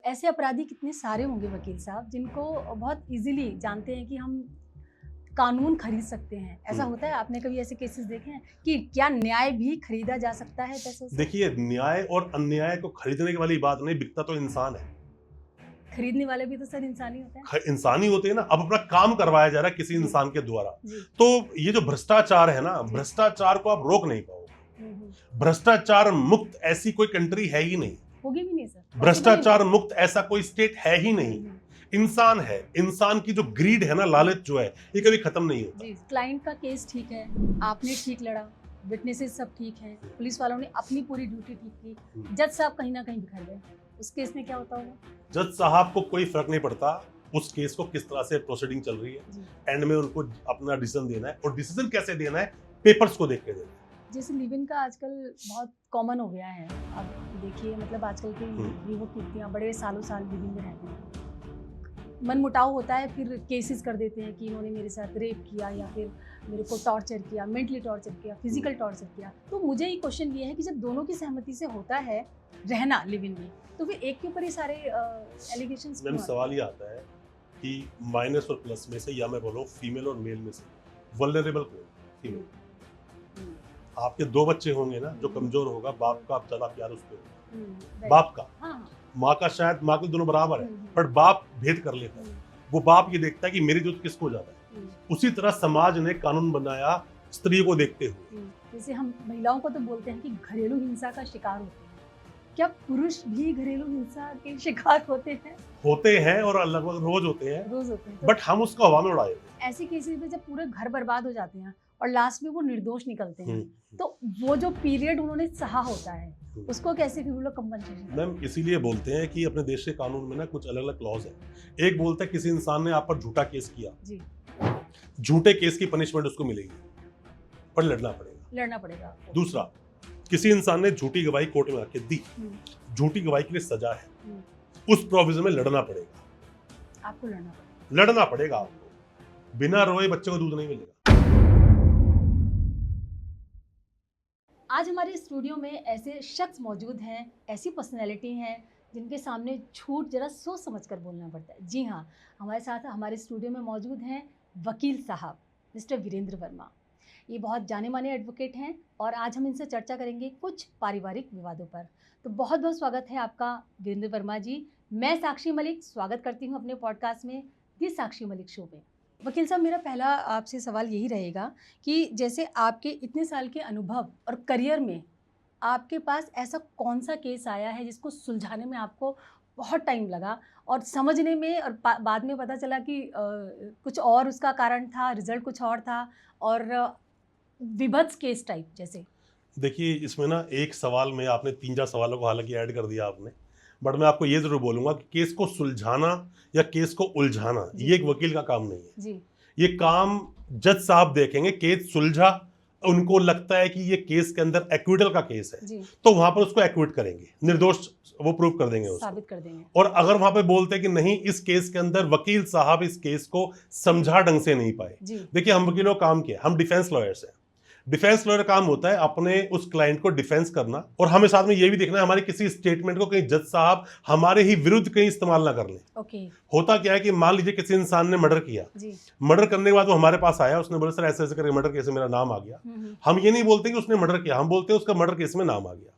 ऐसे अपराधी कितने सारे होंगे वकील साहब जिनको बहुत इजीली जानते हैं कि हम कानून खरीद सकते हैं। ऐसा होता है, आपने कभी ऐसे केसेस देखे हैं कि क्या न्याय भी खरीदा जा सकता है पैसों से? देखिए, न्याय और अन्याय को खरीदने की वाली बात नहीं, बिकता तो इंसान है। खरीदने वाले भी तो सर इंसान ही होते हैं। इंसान ही होते हैं ना। अब अपना काम करवाया जा रहा है किसी जी। इंसान के द्वारा, जी। तो ये जो भ्रष्टाचार है ना, जी। भ्रष्टाचार को आप रोक नहीं पाओगे। हम्म। भ्रष्टाचार मुक्त ऐसी कोई कंट्री है ही नहीं, होगी भी नहीं सर। भ्रष्टाचार मुक्त ऐसा कोई स्टेट है ही नहीं। हम्म। इंसान है, इंसान की जो ग्रीड है ना, लालच जो है, ये कभी खत्म नहीं होता। जी, क्लाइंट का केस ठीक है, आपने ठीक लड़ा, विटनेसेस सब ठीक हैं, पुलिस वालों ने अपनी पूरी ड्यूटी ठीक की, जज साहब कहीं ना कहीं बिखर गए, उस केस में क्या होता होगा? जज साहब को कोई फर्क नहीं पड़ता उस केस को किस तरह से प्रोसीडिंग चल रही है। एंड में उनको अपना डिसीजन देना है, और डिसीजन कैसे देना है, पेपर्स को देख के देना है। जैसे लिव इन का आजकल बहुत कॉमन हो गया है, अब देखिए मतलब आजकल के युवक युवतियाँ बड़े सालों साल लिव इन में रहते हैं, मन मुटाव होता है, फिर केसेस कर देते हैं कि इन्होंने मेरे साथ रेप किया या फिर मेरे को टॉर्चर किया, मेंटली टॉर्चर किया, फिजिकल टॉर्चर किया। तो मुझे ये क्वेश्चन ये है कि जब दोनों की सहमति से होता है रहना लिव इन में, तो फिर एक के ऊपर ये सारे एलिगेशंस मैम, सवाल ये आता है कि माइनस और प्लस में से, या मैं बोलूँ फीमेल और मेल में से वल्नरेबल कौन? फीमेल। आपके 2 बच्चे होंगे ना, जो कमजोर होगा, बाप का ज्यादा प्यार उस पर होगा, बाप का। माँ का शायद, माँ के दोनों बराबर है, पर बाप भेद कर लेता है। वो बाप ये देखता है कि मेरी जरूरत किसको ज्यादा है। उसी तरह समाज ने कानून बनाया स्त्री को देखते हुए। जैसे हम महिलाओं को तो बोलते हैं कि घरेलू हिंसा का शिकार होते हैं, क्या पुरुष भी घरेलू हिंसा के शिकार होते हैं? और लगभग रोज होते हैं, तो बट हम उसको हवा में उड़ाए। ऐसी केसेस में जब पूरे घर बर्बाद हो जाते हैं और लास्ट में वो निर्दोष निकलते हैं, तो वो जो पीरियड उन्होंने सहा होता है, उसको कैसे फिर वो लोग कंपनसेशन? मैम, इसीलिए बोलते हैं कि अपने देश के कानून में ना कुछ अलग अलग क्लॉज है। एक बोलता है किसी इंसान ने आप पर झूठा केस किया जी, झूठे केस की पनिशमेंट उसको मिलेगी, पर लड़ना पड़ेगा। दूसरा, किसी इंसान ने झूठी गवाही कोर्ट में आके दी, झूठी गवाही के लिए सजा है, उस प्रोविजन में लड़ना पड़ेगा। आपको लड़ना पड़ेगा आपको। बिना रोए बच्चे को दूध नहीं मिलेगा। आज हमारे स्टूडियो में ऐसे शख्स मौजूद हैं, ऐसी पर्सनैलिटी हैं जिनके सामने झूठ जरा सोच समझ कर बोलना पड़ता है। जी हाँ, हमारे साथ हमारे स्टूडियो में मौजूद हैं वकील साहब मिस्टर वीरेंद्र वर्मा। ये बहुत जाने माने एडवोकेट हैं और आज हम इनसे चर्चा करेंगे कुछ पारिवारिक विवादों पर। तो बहुत बहुत स्वागत है आपका वीरेंद्र वर्मा जी। मैं साक्षी मलिक स्वागत करती हूँ अपने पॉडकास्ट में, दी साक्षी मलिक शो में। वकील साहब, मेरा पहला आपसे सवाल यही रहेगा कि जैसे आपके इतने साल के अनुभव और करियर में आपके पास ऐसा कौन सा केस आया है जिसको सुलझाने में आपको बहुत टाइम लगा और समझने में, और बाद में पता चला कि कुछ और उसका कारण था, रिजल्ट कुछ और था, और विभत्स केस टाइप जैसे? देखिए, इसमें ना एक सवाल में आपने 3-4 सवालों को हालांकि ऐड कर दिया आपने, बट मैं आपको ये जरूर बोलूंगा कि केस को सुलझाना या केस को उलझाना ये एक वकील का काम नहीं है जी। ये काम जज साहब देखेंगे। केस सुलझा, उनको लगता है कि ये केस के अंदर एक्विटल का केस है जी, तो वहां पर उसको एक्विट करेंगे, निर्दोष वो प्रूव कर देंगे, साबित कर देंगे। और अगर वहां पे बोलते हैं कि नहीं, इस केस के अंदर वकील साहब इस केस को समझा ढंग से नहीं पाए। देखिए, हम वकीलों का काम क्या है? हम डिफेंस लॉयर्स हैं। डिफेंस लॉयर का काम होता है अपने उस क्लाइंट को डिफेंस करना, और हमें साथ में ये भी देखना है हमारी किसी स्टेटमेंट को कहीं जज साहब हमारे ही विरुद्ध कहीं इस्तेमाल ना कर लें। होता क्या है कि मान लीजिए किसी इंसान ने मर्डर किया, मर्डर करने के बाद वो हमारे पास आया, उसने बोला सर ऐसे ऐसे करके मर्डर केस में मेरा नाम आ गया। हम ये नहीं बोलते कि उसने मर्डर किया, हम बोलते हैं उसका मर्डर केस में नाम आ गया।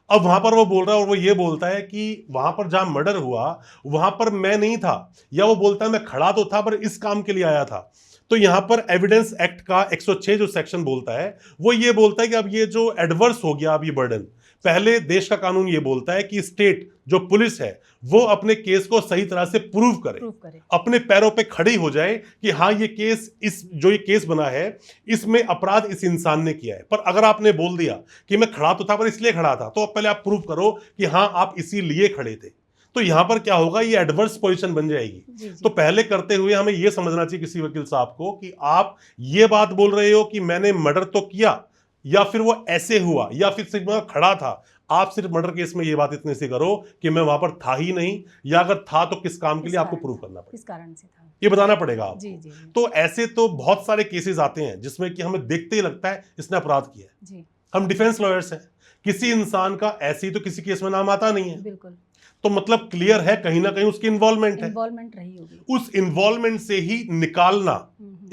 अब वहां पर वो बोल रहा है और वो ये बोलता है कि वहां पर जहां मर्डर हुआ वहां पर मैं नहीं था, या वो बोलता है मैं खड़ा तो था पर इस काम के लिए आया था। तो यहां पर एविडेंस एक्ट का 106 जो सेक्शन बोलता है, वो ये बोलता है कि अब ये जो एडवर्स हो गया, अब ये बर्डन, पहले देश का कानून ये बोलता है कि स्टेट जो पुलिस है वो अपने केस को सही तरह से प्रूव करे, अपने पैरों पे खड़ी हो जाए कि हाँ ये केस, इस जो ये केस बना है इसमें अपराध इस इंसान ने किया है। पर अगर आपने बोल दिया कि मैं खड़ा तो था पर इसलिए खड़ा था, तो पहले आप प्रूव करो कि हाँ आप इसीलिए खड़े थे, तो यहां पर क्या होगा, ये एडवर्स पोजीशन बन जाएगी। जी। तो पहले करते हुए हमें यह समझना चाहिए किसी वकील साहब को कि आप ये बात बोल रहे हो कि मैंने मर्डर तो किया, या फिर वो ऐसे हुआ, या फिर सिर्फ मैं खड़ा था। आप सिर्फ मर्डर केस में ये बात इतनी सी करो कि मैं वहां पर था ही नहीं, या अगर था तो किस काम के लिए, आपको प्रूव करना पड़ेगा, किस कारण से था ये बताना पड़ेगा आपको। जी, जी, जी। तो ऐसे तो बहुत सारे केसेस आते हैं जिसमें कि हमें देखते ही लगता है इसने अपराध किया है। हम डिफेंस लॉयर्स हैं, किसी इंसान का ऐसे ही तो किसी केस में नाम आता नहीं है। बिल्कुल। तो मतलब क्लियर है कहीं ना कहीं उसकी इन्वॉल्वमेंट है, इन्वॉल्वमेंट रही होगी। उस इन्वॉल्वमेंट से ही निकालना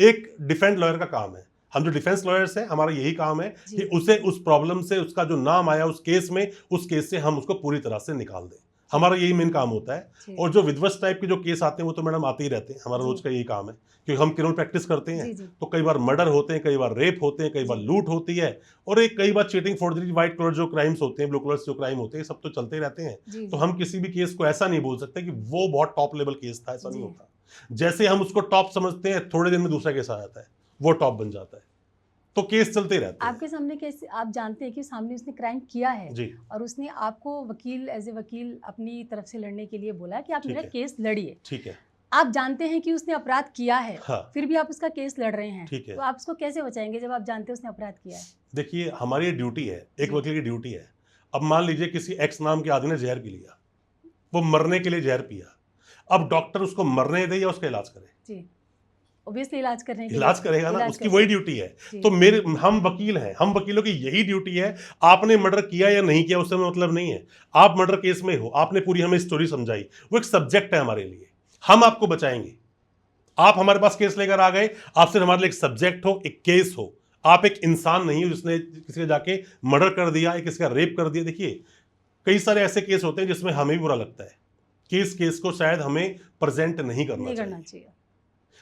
एक डिफेंस लॉयर का काम है। हम जो डिफेंस लॉयर्स हैं, हमारा यही काम है कि उसे उस प्रॉब्लम से, उसका जो नाम आया उस केस में, उस केस से हम उसको पूरी तरह से निकाल दें। हमारा यही मेन काम होता है। और जो विध्वंस टाइप के जो केस आते हैं वो तो मैडम आते ही रहते हैं, हमारा रोज का यही काम है, क्योंकि हम क्रिमिनल प्रैक्टिस करते हैं। तो कई बार मर्डर होते हैं, कई बार रेप होते हैं, कई बार लूट होती है, और एक कई बार चीटिंग, फोर्जरी, व्हाइट कलर जो क्राइम्स होते हैं, ब्लू कलर जो क्राइम होते हैं, सब तो चलते ही रहते हैं। तो हम किसी भी केस को ऐसा नहीं बोल सकते कि वो बहुत टॉप लेवल केस था, ऐसा नहीं होता। जैसे हम उसको टॉप समझते हैं, थोड़े दिन में दूसरा केस आ जाता है, वो टॉप बन जाता है, तो केस चलते रहते हैं। आपके सामने कैसे आप जानते हैं कि सामने उसने क्राइम किया है जी, और उसने आपको वकील, एज ए वकील अपनी तरफ से लड़ने के लिए बोला कि आप मेरा केस लड़िए, ठीक है, आप जानते हैं कि उसने अपराध किया है, हाँ, फिर भी आप उसका केस लड़ रहे हैं, ठीक है, तो आप उसको कैसे बचाएंगे जब आप जानते हैं उसने अपराध किया है? देखिए हमारी ड्यूटी है, एक वकील की ड्यूटी है। अब मान लीजिए किसी एक्स नाम के आदमी ने जहर पी लिया, वो मरने के लिए जहर पिया, अब डॉक्टर उसको मरने दे या उसका इलाज करे? जी, ऑब्वियसली इलाज करने के इलाज करेगा ना, उसकी वही ड्यूटी है। तो हम वकील हैं, हम वकीलों की यही ड्यूटी है। आपने मर्डर किया या नहीं किया उससे मतलब नहीं है, आप मर्डर केस में हो, आपने पूरी हमें स्टोरी समझाई, वो एक सब्जेक्ट है हमारे लिए, हम आपको बचाएंगे। आप हमारे पास केस लेकर आ गए, आप सिर्फ हमारे लिए एक सब्जेक्ट हो, एक केस हो, आप एक इंसान नहीं हो जिसने किसी ने जाके मर्डर कर दिया या किसी का रेप कर दिया। देखिए कई सारे ऐसे केस होते हैं जिसमें हमें भी बुरा लगता है कि इस केस को शायद हमें प्रेजेंट नहीं करना चाहिए,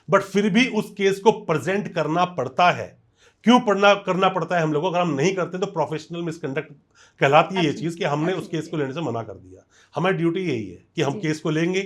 बट फिर भी उस केस को प्रेजेंट करना पड़ता है। क्यों करना पड़ता है हम लोगों को? अगर हम नहीं करते तो प्रोफेशनल मिसकंडक्ट कहलाती है ये चीज कि हमने उस केस को लेने से मना कर दिया। हमारी ड्यूटी यही है कि हम केस को लेंगे,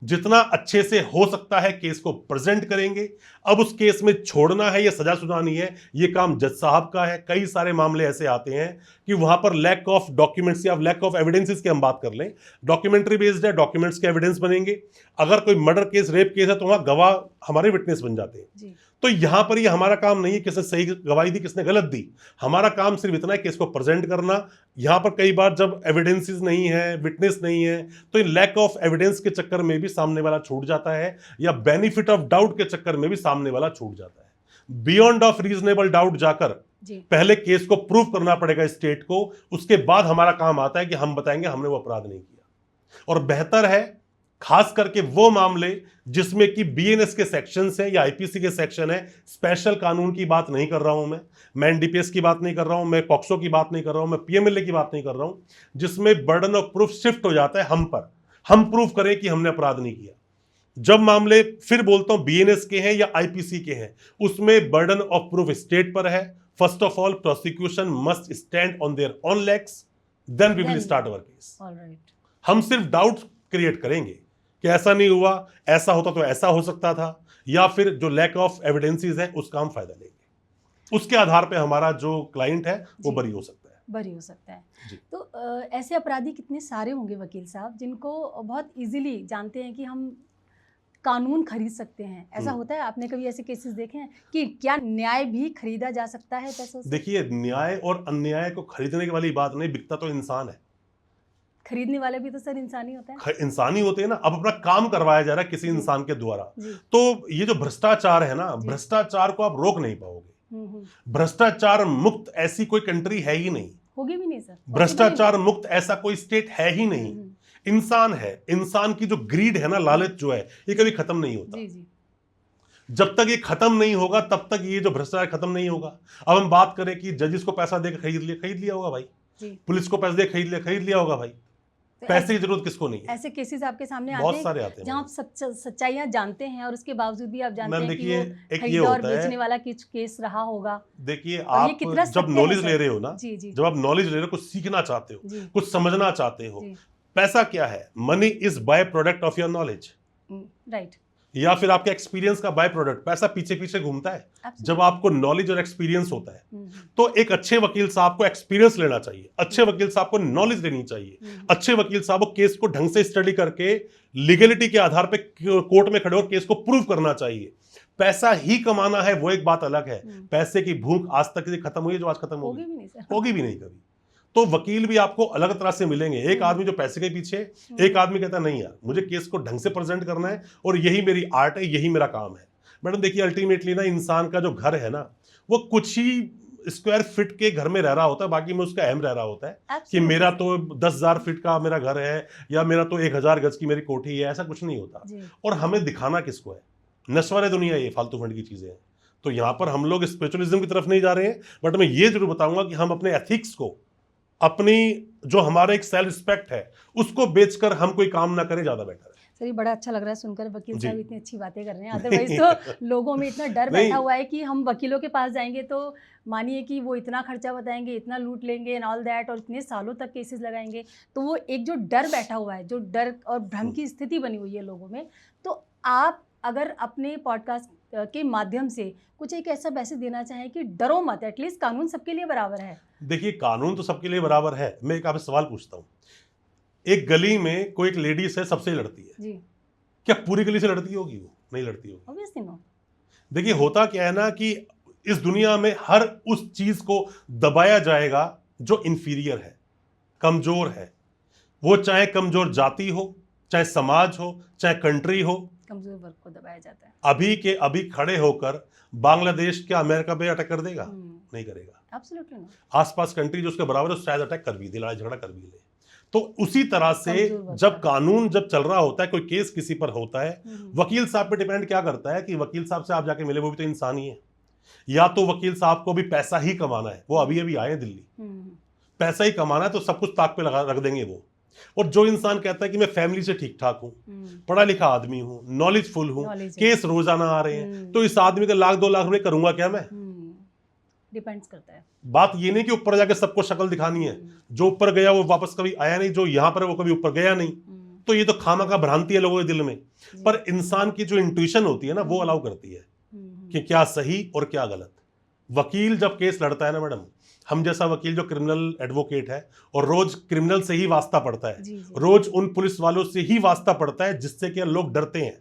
जितना अच्छे से हो सकता है केस को प्रेजेंट करेंगे। अब उस केस में छोड़ना है या सजा सुनानी है, ये काम जज साहब का है। कई सारे मामले ऐसे आते हैं कि वहां पर लैक ऑफ डॉक्यूमेंट्स या लैक ऑफ एविडेंसेस की हम बात कर लें, डॉक्यूमेंट्री बेस्ड है, डॉक्यूमेंट्स के एविडेंस बनेंगे। अगर कोई मर्डर केस, रेप केस है तो वहां गवाह हमारे विटनेस बन जाते हैं। तो यहां पर ये हमारा काम नहीं है किसने सही गवाही दी, किसने गलत दी। हमारा काम सिर्फ इतना है कि इसको प्रेजेंट करना। यहां पर कई बार जब एविडेंसेस नहीं है, विटनेस नहीं है, तो इन लैक ऑफ एविडेंस के चक्कर में भी सामने वाला छूट जाता है, या बेनिफिट ऑफ डाउट के चक्कर में भी सामने वाला छूट जाता है। बियॉन्ड ऑफ रीजनेबल डाउट जाकर पहले केस को प्रूव करना पड़ेगा स्टेट को, उसके बाद हमारा काम आता है कि हम बताएंगे हमने वो अपराध नहीं किया। और बेहतर है खास करके वो मामले जिसमें कि बीएनएस के सेक्शंस है या आईपीसी के सेक्शन है, स्पेशल कानून की बात नहीं कर रहा हूं मैं एनडीपीएस की बात नहीं कर रहा हूं, मैं पॉक्सो की बात नहीं कर रहा हूं, मैं पीएमएलए की बात नहीं कर रहा हूं, जिसमें बर्डन ऑफ प्रूफ शिफ्ट हो जाता है हम पर, हम प्रूव करें कि हमने अपराध नहीं किया। जब मामले, फिर बोलता हूं, बीएनएस के हैं या आईपीसी के हैं, उसमें बर्डन ऑफ प्रूफ स्टेट पर है। First of all prosecution must stand on their own legs, then we will start our case. हम सिर्फ डाउट क्रिएट करेंगे कि ऐसा नहीं हुआ, ऐसा होता तो ऐसा हो सकता था, या फिर जो लैक ऑफ एविडेंसेस है उसका हम फायदा लेंगे। उसके आधार पे हमारा जो क्लाइंट है वो बरी हो सकता है, बरी हो सकता है। तो ऐसे अपराधी कितने सारे होंगे वकील साहब जिनको बहुत इजीली जानते हैं कि हम कानून खरीद सकते हैं? ऐसा होता है? आपने कभी ऐसे केसेस देखे हैं कि क्या न्याय भी खरीदा जा सकता है पैसों से? देखिए न्याय और अन्याय को खरीदने की वाली बात नहीं, बिकता तो इंसान है। खरीदने वाले भी तो सर इंसान ही होते हैं। इंसानी होते हैं ना। अब अपना काम करवाया जा रहा है किसी इंसान के द्वारा, तो ये जो भ्रष्टाचार है ना, भ्रष्टाचार को आप रोक नहीं पाओगे। भ्रष्टाचार मुक्त ऐसी कोई कंट्री है ही नहीं, होगी भी नहीं सर। भ्रष्टाचार मुक्त ऐसा कोई स्टेट है ही नहीं। इंसान है, इंसान की जो ग्रीड है ना, लालच जो है, ये कभी खत्म नहीं होता। जब तक ये खत्म नहीं होगा तब तक ये जो भ्रष्टाचार खत्म नहीं होगा। अब हम बात करें कि जजिस को पैसा देकर खरीद लिया होगा भाई, पुलिस को पैसे दे खरीद लिया होगा भाई, पैसे की जरूरत किसको नहीं है? ऐसे केसेस आपके सामने आते हैं, बहुत सारे आते हैं जहां आप सच्चाइयां जानते हैं और उसके बावजूद भी आप जानते हैं कि वो खरीदने और बेचने वाला केस रहा होगा। देखिए आप जब नॉलेज ले रहे हो ना, जब आप नॉलेज ले रहे हो, कुछ सीखना चाहते हो, कुछ समझना चाहते हो, पैसा क्या है? Money is by product of your knowledge, right, या फिर आपके एक्सपीरियंस का बाय प्रोडक्ट। पैसा पीछे पीछे घूमता है। जब आपको नॉलेज और एक्सपीरियंस होता है तो एक अच्छे वकील साहब को एक्सपीरियंस लेना चाहिए, अच्छे वकील साहब को नॉलेज लेनी चाहिए, अच्छे वकील साहब को केस को ढंग से स्टडी करके लीगलिटी के आधार पे कोर्ट में खड़े होकर केस को प्रूव करना चाहिए। पैसा ही कमाना है वो एक बात अलग है, पैसे की भूख आज तक खत्म हुई है जो आज खत्म होगी भी नहीं कभी। तो वकील भी आपको अलग तरह से मिलेंगे। एक आदमी जो पैसे के पीछे, एक आदमी कहता नहीं यार मुझे केस को ढंग से प्रेजेंट करना है और यही मेरी आर्ट है, यही मेरा काम है। मैडम देखिए अल्टीमेटली ना, इंसान का जो घर है ना, वो कुछ ही स्क्वायर फीट के घर में रह रहा होता है, बाकी में उसका अहम रह रहा होता है कि Absolutely. मेरा तो 10,000 फीट का मेरा घर है या मेरा तो 1,000 गज की मेरी कोठी है, ऐसा कुछ नहीं होता। जी। और हमें दिखाना किसको है? नश्वर दुनिया, ये फालतू फंड की चीजें हैं। तो यहाँ पर हम लोग स्पिरिचुअलिज्म की तरफ नहीं जा रहे हैं, बट मैं ये जरूर बताऊंगा कि हम अपने एथिक्स को, अपनी जो हमारा एक सेल्फ रिस्पेक्ट है, उसको बेचकर हम कोई काम ना करें, ज्यादा बेटर है। सर ये बड़ा अच्छा लग रहा है सुनकर, वकील जी। साहब इतनी अच्छी बातें कर रहे हैं। अदरवाइज तो लोगों में इतना डर नहीं। बैठा हुआ है कि हम वकीलों के पास जाएंगे तो मानिए कि वो इतना खर्चा बताएंगे, इतना लूट लेंगे एंड ऑल दैट, और इतने सालों तक केसेस लगाएंगे। तो वो एक जो डर बैठा हुआ है, जो डर और भ्रम की स्थिति बनी हुई है लोगों में, तो आप अगर अपने पॉडकास्ट के माध्यम से कुछ एक ऐसा मैसेज देना चाहें कि डरो मत, एटलीस्ट कानून सबके लिए बराबर है। देखिए, कानून तो सबके लिए बराबर है। मैं एक आपसे सवाल पूछता हूँ, एक गली में कोई एक लेडीज है, सबसे लड़ती है जी। क्या पूरी गली से लड़ती होगी? वो नहीं लड़ती होगी। Obviously no. देखिए, होता क्या है ना कि इस दुनिया में हर उस चीज को दबाया जाएगा जो इंफीरियर है, कमजोर है। वो चाहे कमजोर जाति हो, चाहे समाज हो, चाहे कंट्री हो, कमजोर वर्ग को दबाया जाता है। अभी के अभी खड़े होकर बांग्लादेश क्या अमेरिका पे अटैक कर देगा? नहीं करेगा। Absolutely no. आसपास कंट्री जो उसके बराबर है शायद अटैक कर भी दे, लड़ाई झगड़ा कर भी ले। तो उसी तरह से कमजोर जब वर्ग कानून जब चल रहा होता है, कोई केस किसी पर होता है, वकील साहब पे डिपेंड क्या करता है कि वकील साहब से आप जाके मिले, वो भी तो इंसान ही है। या तो वकील साहब को भी पैसा ही कमाना है, वो अभी अभी आए दिल्ली, पैसा ही कमाना है, तो सब कुछ ताक पे लगा रख देंगे वो। और जो इंसान कहता है कि मैं फैमिली से ठीक ठाक हूँ, पढ़ा लिखा आदमी हूँ, नॉलेजफुल हूँ, केस रोजाना आ रहे हैं, तो इस आदमी का 1,00,000 2 लाख रुपए करूंगा क्या मैं? डिपेंड्स करता है। बात ये नहीं कि ऊपर जाके सबको शक्ल दिखानी है। जो ऊपर गया वो वापस कभी आया नहीं, जो यहाँ पर है वो कभी ऊपर गया नहीं। तो ये तो खामखा भ्रांति है लोगों के दिल में। पर इंसान की जो इंट्यूशन होती है ना, वो अलाउ करती है कि क्या सही और क्या गलत। वकील जब केस लड़ता है ना मैडम, हम जैसा वकील जो क्रिमिनल एडवोकेट है और रोज क्रिमिनल से ही वास्ता पड़ता है, रोज उन पुलिस वालों से ही वास्ता पड़ता है जिससे कि लोग डरते हैं।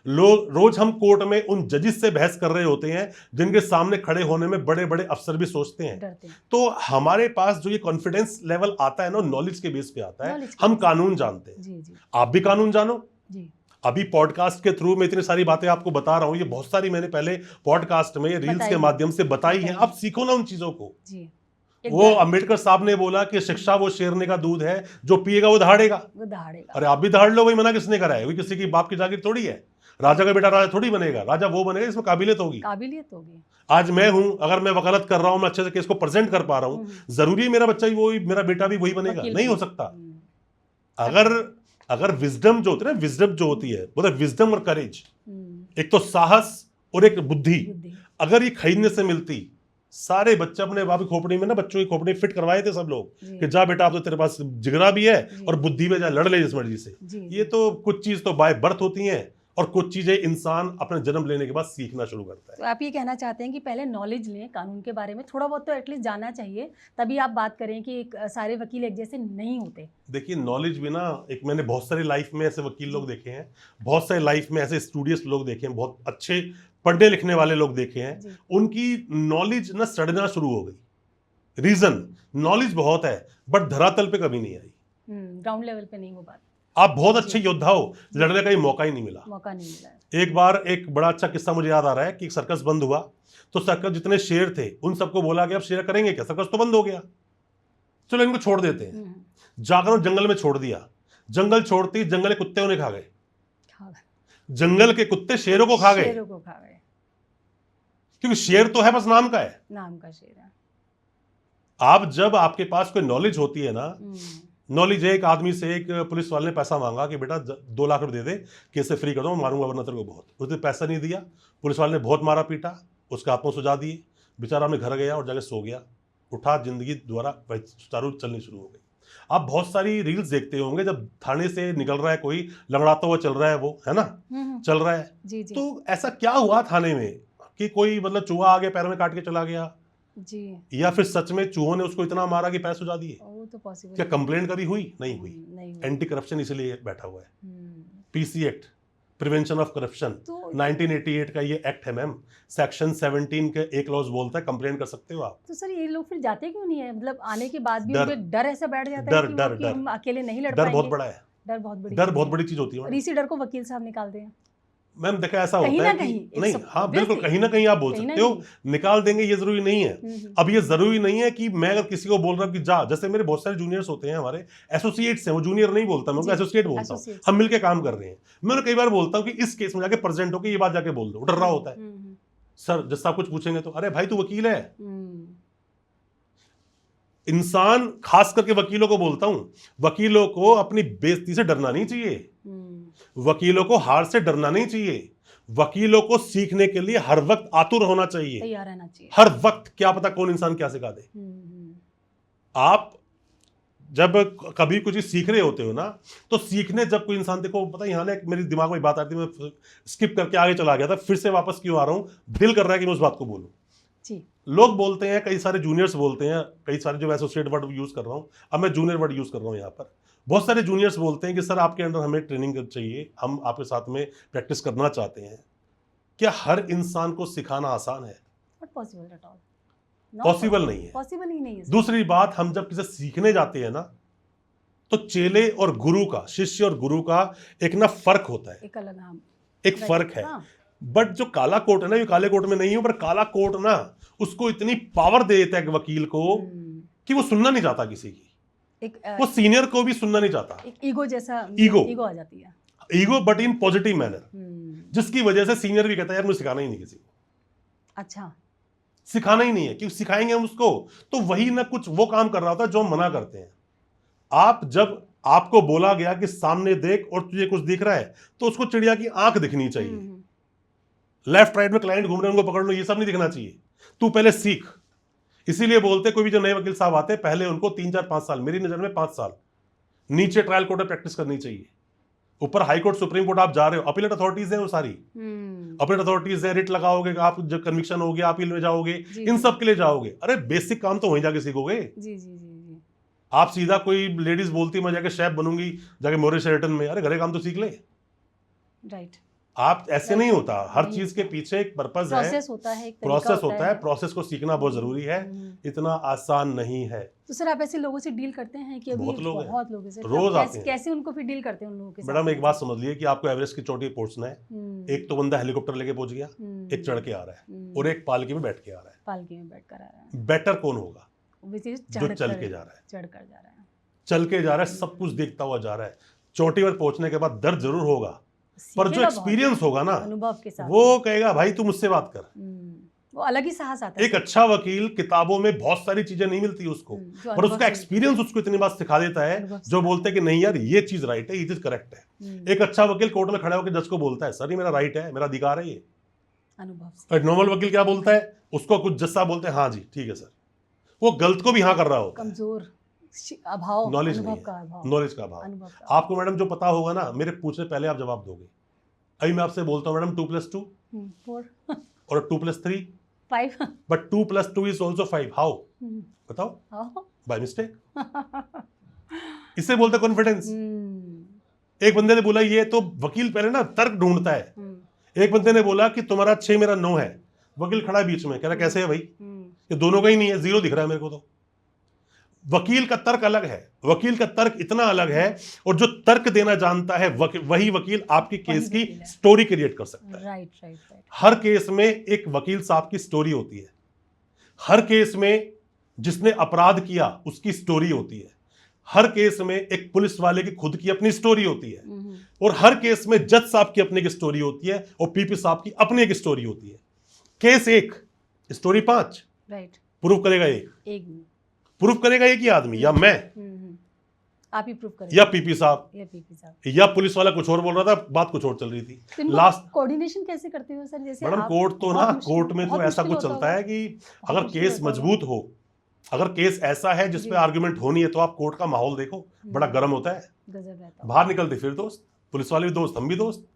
लोग रोज हम कोर्ट में उन जजेस से बहस कर रहे होते हैं जिनके सामने खड़े होने में बड़े बड़े अफसर भी सोचते हैं। तो हमारे पास जो ये कॉन्फिडेंस लेवल आता है ना, नॉलेज के बेस पे आता है। हम कानून जानते हैं, आप भी कानून जानो। अभी पॉडकास्ट के थ्रू मैं इतनी सारी बातें आपको बता रहा हूँ, ये बहुत सारी मैंने पहले पॉडकास्ट में रील्स के माध्यम से बताई है। आप सीखो ना उन चीजों को। वो अंबेडकर साहब ने बोला कि शिक्षा वो शेरने का दूध है, जो पिएगा वो दहाड़ेगा। अरे आप भी दहाड़ लो, वही मना किसने करा है? वही किसी की बाप की जागीर थोड़ी है। राजा का बेटा राजा थोड़ी बनेगा, राजा वो बनेगा जिसमें काबिलियत होगी। आज मैं हूं, अगर मैं वकालत कर रहा हूं, मैं अच्छे से केस को प्रेजेंट कर पा रहा हूं, जरूरी मेरा बच्चा भी वही, मेरा बेटा भी वही बनेगा? नहीं हो सकता। अगर विजडम जो होती है ना, विजडम जो होती है, मतलब विजडम और करेज, एक तो साहस और एक बुद्धि, अगर ये खरीदने से मिलती, सारे बच्चे अपने बाप की खोपड़ी में ना, बच्चों की खोपड़ी फिट करवाए थे सब लोग कि जा बेटा, आप तो तेरे पास जिगरा भी है और बुद्धि में जा, लड़ ले जिस मर्जी से। ये तो कुछ चीज तो बाय बर्थ होती हैं और कुछ चीजें इंसान अपने जन्म लेने के बाद सीखना शुरू करता है। तो आप ये कहना चाहते हैं कि पहले नॉलेज लें कानून के बारे में, थोड़ा बहुत तो एटलीस्ट जानना चाहिए, तभी आप बात करें कि सारे वकील एक जैसे नहीं होते। देखिए, नॉलेज भी ना, एक मैंने बहुत सारी लाइफ में ऐसे वकील लोग देखे हैं, बहुत सारे लाइफ में ऐसे स्टूडियस लोग देखे हैं, बहुत अच्छे पढ़ने लिखने वाले लोग देखे हैं, उनकी नॉलेज ना सड़ना शुरू हो गई। रीजन, नॉलेज बहुत है बट धरातल पे कभी नहीं आई, ग्राउंड लेवल पे नहीं वो बात। आप बहुत अच्छे योद्धा हो, लड़ने का ही मौका ही नहीं मिला। एक बार एक बड़ा अच्छा किस्सा मुझे याद आ रहा है कि एक सर्कस बंद हुआ, तो सर्कस जितने शेर थे उन सबको बोला गया अब शेर करेंगे क्या, सर्कस तो बंद हो गया, चलो इनको छोड़ देते हैं। जाकर जंगल में छोड़ दिया। जंगल छोड़ती, जंगल के कुत्ते उन्हें खा गए। जंगल के कुत्ते शेरों को खा गए, क्योंकि शेर तो है, बस नाम का है, नाम का शेर है। आप जब आपके पास कोई नॉलेज होती है ना, नॉलेज है, एक आदमी से एक पुलिस वाले ने पैसा मांगा कि बेटा 2 लाख रुपए दे दे, केस से फ्री कर दो, मारूंगा वरना तेरे को बहुत। उसने पैसा नहीं दिया, पुलिस वाले ने बहुत मारा पीटा, उसके हाथों सुझा दिए, बेचारा अपने घर गया और जाके सो गया। उठा, जिंदगी दोबारा सुचारू चलनी शुरू हो गई। आप बहुत सारी रील्स देखते होंगे, जब थाने से निकल रहा है कोई, लंगड़ाता हुआ चल रहा है, वो है ना, चल रहा है जी। तो ऐसा क्या हुआ थाने में कि कोई मतलब चूहा आ गया, पैरों में काट के चला गया जी, या फिर सच में चूहों ने उसको इतना मारा कि पैर सुझा दिए? तो पॉसिबल। क्या कंप्लेंट कभी हुई? नहीं हुई। एंटी करप्शन इसलिए बैठा हुआ है। PC act, prevention of corruption, 1988 का ये एक्ट है मैम, सेक्शन 17 के एक क्लॉज बोलता है कंप्लेंट कर सकते हो आप। तो सर ये लोग फिर जाते क्यों नहीं है? मतलब आने के बाद भी उनको डर ऐसा बैठ जाता है कि हम अकेले नहीं लड़ पाएंगे। डर बहुत बड़ा है, डर बहुत बड़ी चीज होती है। और इसी डर को वकील साहब निकालते हैं। मैम देखा ऐसा कहीं होता है ना कि कहीं नहीं, हाँ बिल्कुल कहीं ना कहीं आप बोल सकते हो, निकाल देंगे ये जरूरी नहीं है। अब ये जरूरी नहीं है कि मैं अगर किसी को बोल रहा हूँ कि जा, जैसे मेरे बहुत सारे जूनियर्स होते हैं, हमारे एसोसिएट्स हैं, वो जूनियर नहीं बोलता, मैं उनको एसोसिएट बोलता हूँ, हम मिलकर काम कर रहे हैं। मैं कई बार बोलता हूँ कि इस केस में जाके प्रेजेंट होकर ये बात जाके बोल दो, डर रहा होता है सर, जैसा आप कुछ पूछेंगे तो अरे भाई तू वकील है। इंसान, खास करके वकीलों को बोलता हूं, वकीलों को अपनी बेइज्जती से डरना नहीं चाहिए, वकीलों को हार से डरना नहीं चाहिए, वकीलों को सीखने के लिए हर वक्त आतुर होना चाहिए, तैयार रहना चाहिए हर वक्त। क्या पता कौन इंसान क्या सिखा दे। आप जब कभी कुछ सीख रहे होते हो ना, तो सीखने जब कोई इंसान, देखो पता है यहाँ ना मेरे दिमाग में बात आती है, मैं स्किप करके आगे चला गया था, फिर से वापस क्यों आ रहा हूं, दिल कर रहा है कि मैं उस बात को बोलूं। लोग बोलते हैं, कई सारे जूनियर्स बोलते हैं, कई सारे जो एसोसिएट वर्ड यूज कर रहा हूं, अब मैं जूनियर वर्ड यूज कर रहा हूं यहाँ पर, बहुत सारे जूनियर्स बोलते हैं कि सर आपके अंडर हमें ट्रेनिंग चाहिए, हम आपके साथ में प्रैक्टिस करना चाहते हैं। क्या हर इंसान को सिखाना आसान है? पॉसिबल नहीं है, पॉसिबल ही नहीं है। दूसरी बात, हम जब किसी सीखने जाते हैं ना, तो चेले और गुरु का, शिष्य और गुरु का एक ना फर्क होता है, एक अलग, हाँ, एक फर्क है। बट जो काला कोट है ना, ये काले कोट में नहीं हूं, पर काला कोट ना उसको इतनी पावर दे देता है वकील को कि वो सुनना नहीं चाहता किसी की, वो सीनियर को भी सुनना नहीं चाहता, एक ईगो जैसा, ईगो आ जाती है, ego, but in positive manner, जिसकी वजह से सीनियर भी कहता है यार मुझे सिखाना ही नहीं किसी को, अच्छा सिखाना ही नहीं है, क्योंकि सिखाएंगे हम उसको तो वही ना कुछ वो काम कर रहा होता है जो हम मना करते हैं। आप जब आपको बोला गया कि सामने देख और तुझे कुछ दिख रहा है, तो उसको चिड़िया की आंख दिखनी चाहिए, लेफ्ट राइट में क्लाइंट घूम रहे हैं उनको पकड़ लो, ये सब नहीं दिखना चाहिए, तू पहले सीख। इसीलिए बोलते कोई भी जो नए वकील साहब आते हैं, पहले उनको 3-4-5 साल, मेरी नजर में 5 साल नीचे ट्रायल कोर्ट में प्रैक्टिस करनी चाहिए। ऊपर हाई कोर्ट, सुप्रीम कोर्ट आप जा रहे हो, अपीलेट अथॉरिटीज है वो सारी, अपीलेट अथॉरिटीज है, रिट लगाओगे, आप जब कन्विक्शन हो गया अपील में जाओगे, इन सब के लिए जाओगे, अरे बेसिक काम तो वहीं जाके सीखोगे। आप सीधा कोई लेडीज बोलती मैं जाके शेफ बनूंगी जाके मोरे शेरटन में, अरे घरे काम तो सीख ले। राइट, आप ऐसे नहीं होता, हर चीज के पीछे एक पर्पस है, प्रोसेस होता है, एक प्रोसेस होता है, प्रोसेस को सीखना बहुत जरूरी है, इतना आसान नहीं है। तो सर आप ऐसे लोगों से डील करते हैं कि अभी बहुत लोग हैं, रोज आते हैं, कैसे उनको फिर डील करते हैं उन लोगों के साथ? मैडम एक बात समझ लिए कि आपको एवरेस्ट की चोटी पहुंचना है, एक तो बंदा हेलीकॉप्टर लेके पहुंच गया, एक चढ़ के आ रहा है, और एक पालकी में बैठ के आ रहा है। पालकी में बैठ कर आ रहा है, बेटर कौन होगा? जो चल के जा रहा है, चढ़कर जा रहा है, चल के जा रहा है, सब कुछ देखता हुआ जा रहा है। चोटी पर पहुंचने के बाद दर्द जरूर होगा, पर जो एक्सपीरियंस होगा ना, अनुभव के साथ, वो कहेगा भाई तू मुझसे बात कर, वो अलग ही साहस आता है। एक अच्छा वकील, किताबों में बहुत सारी चीजें नहीं मिलती उसको, पर उसका एक्सपीरियंस उसको इतनी बात सिखा देता है जो बोलते हैं कि नहीं यार ये चीज राइट है, ये चीज करेक्ट है। एक अच्छा वकील कोर्ट में खड़ा होकर जज को बोलता है सर ये मेरा राइट है, मेरा अधिकार है, ये अनुभव। नॉर्मल वकील क्या बोलता है, उसको कुछ जज साहब बोलते हैं हाँ जी ठीक है सर, वो गलत को भी हाँ कर रहा होता है, कमजोर अभाव, नॉलेज नहीं है, नॉलेज का अभाव। आपको मैडम जो पता होगा ना, मेरे पूछने पहले आप जवाब दोगे। अभी मैं आपसे बोलता हूँ मैडम 2+2 4 और 2+3 5, बट 2+2 इज ऑल्सो 5, हाउ? बताओ, बाय मिस्टेक। इससे बोलते कॉन्फिडेंस। एक बंदे ने बोला ये तो, वकील पहले ना तर्क ढूंढता है, एक बंदे ने बोला कि तुम्हारा 6 मेरा 9 है, वकील खड़ा है बीच में, कह रहा कैसे है भाई, ये दोनों का ही नहीं है, 0 दिख रहा है मेरे को। तो वकील का तर्क अलग है, वकील का तर्क इतना अलग है, और जो तर्क देना जानता है वही वकील आपकी केस की स्टोरी क्रिएट कर सकता है। राइट। हर केस में एक वकील साहब की स्टोरी होती है, हर केस में जिसने अपराध किया उसकी स्टोरी होती है, हर केस में एक पुलिस वाले की खुद की अपनी स्टोरी होती है, और हर केस में जज साहब की अपनी एक स्टोरी होती है, और पीपी साहब की अपनी एक स्टोरी होती है। केस 1, स्टोरी 5, राइट, प्रूफ करेगा एक प्रूफ करेगा एक ही आदमी, या मैं, आप ही प्रूफ करेंगे, या पीपी साहब, या पुलिस वाला कुछ और बोल रहा था, बात कुछ और चल रही थी। लास्ट कोऑर्डिनेशन कैसे करते हो सर? जैसे मैडम कोर्ट तो ना, कोर्ट में तो ऐसा कुछ चलता है कि अगर केस मजबूत हो, अगर केस ऐसा है जिसपे आर्गुमेंट होनी है, तो आप कोर्ट का माहौल देखो, बड़ा गर्म होता है, बाहर निकलते फिर दोस्त, पुलिस वाले भी दोस्त, हम भी दोस्त,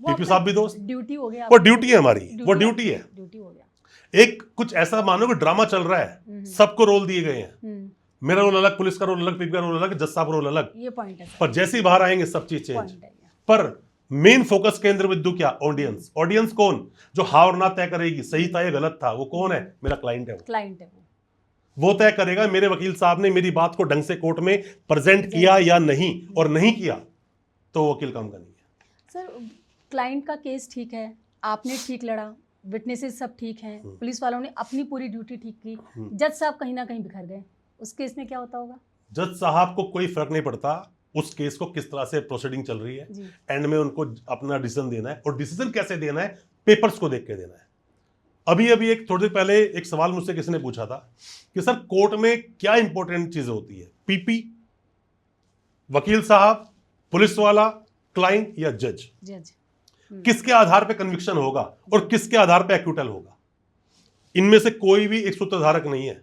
पीपी साहब भी दोस्त, ड्यूटी हो गया, वो ड्यूटी है हमारी, वो ड्यूटी है। ड्यूटी हो गया। एक कुछ ऐसा मानो कि ड्रामा चल रहा है, सबको रोल दिए गए हैं, मेरा रोल अलग, पुलिस का रोल अलग, पीपी का रोल अलग, जज साहब रोल अलग, ये पॉइंट है। पर जैसे ही बाहर आएंगे सब चीज चेंज। पर मेन फोकस केंद्र बिंदु क्या? ऑडियंस। ऑडियंस कौन? जो हाँ और ना तय करेगी, सही था या गलत था, वो कौन है? मेरा क्लाइंट है। क्लाइंट है वो तय करेगा मेरे वकील साहब ने मेरी बात को ढंग से कोर्ट में प्रेजेंट किया या नहीं, और नहीं किया तो वकील काम का नहीं है। सर क्लाइंट का केस ठीक है, आपने ठीक लड़ा, विटनेसेस सब ठीक हैं, पुलिस वालों ने अपनी पूरी ड्यूटी ठीक की, जज साहब कहीं ना कहीं बिखर गए, उस केस में क्या होता होगा? जज साहब को कोई फर्क नहीं पड़ता उस केस को किस तरह से प्रोसीडिंग चल रही है, एंड में उनको अपना डिसीजन देना है, और डिसीजन कैसे देना है, पेपर्स को देख के देना है। अभी अभी एक थोड़ी देर पहले एक सवाल मुझसे किसी ने पूछा था कि सर कोर्ट में क्या इंपॉर्टेंट चीजें होती है, पीपी, वकील साहब, पुलिस वाला, क्लाइंट या जज? किसके आधार पे कन्विक्शन होगा और किसके आधार पे एक्यूटल होगा? इनमें से कोई भी एक सूत्रधारक नहीं है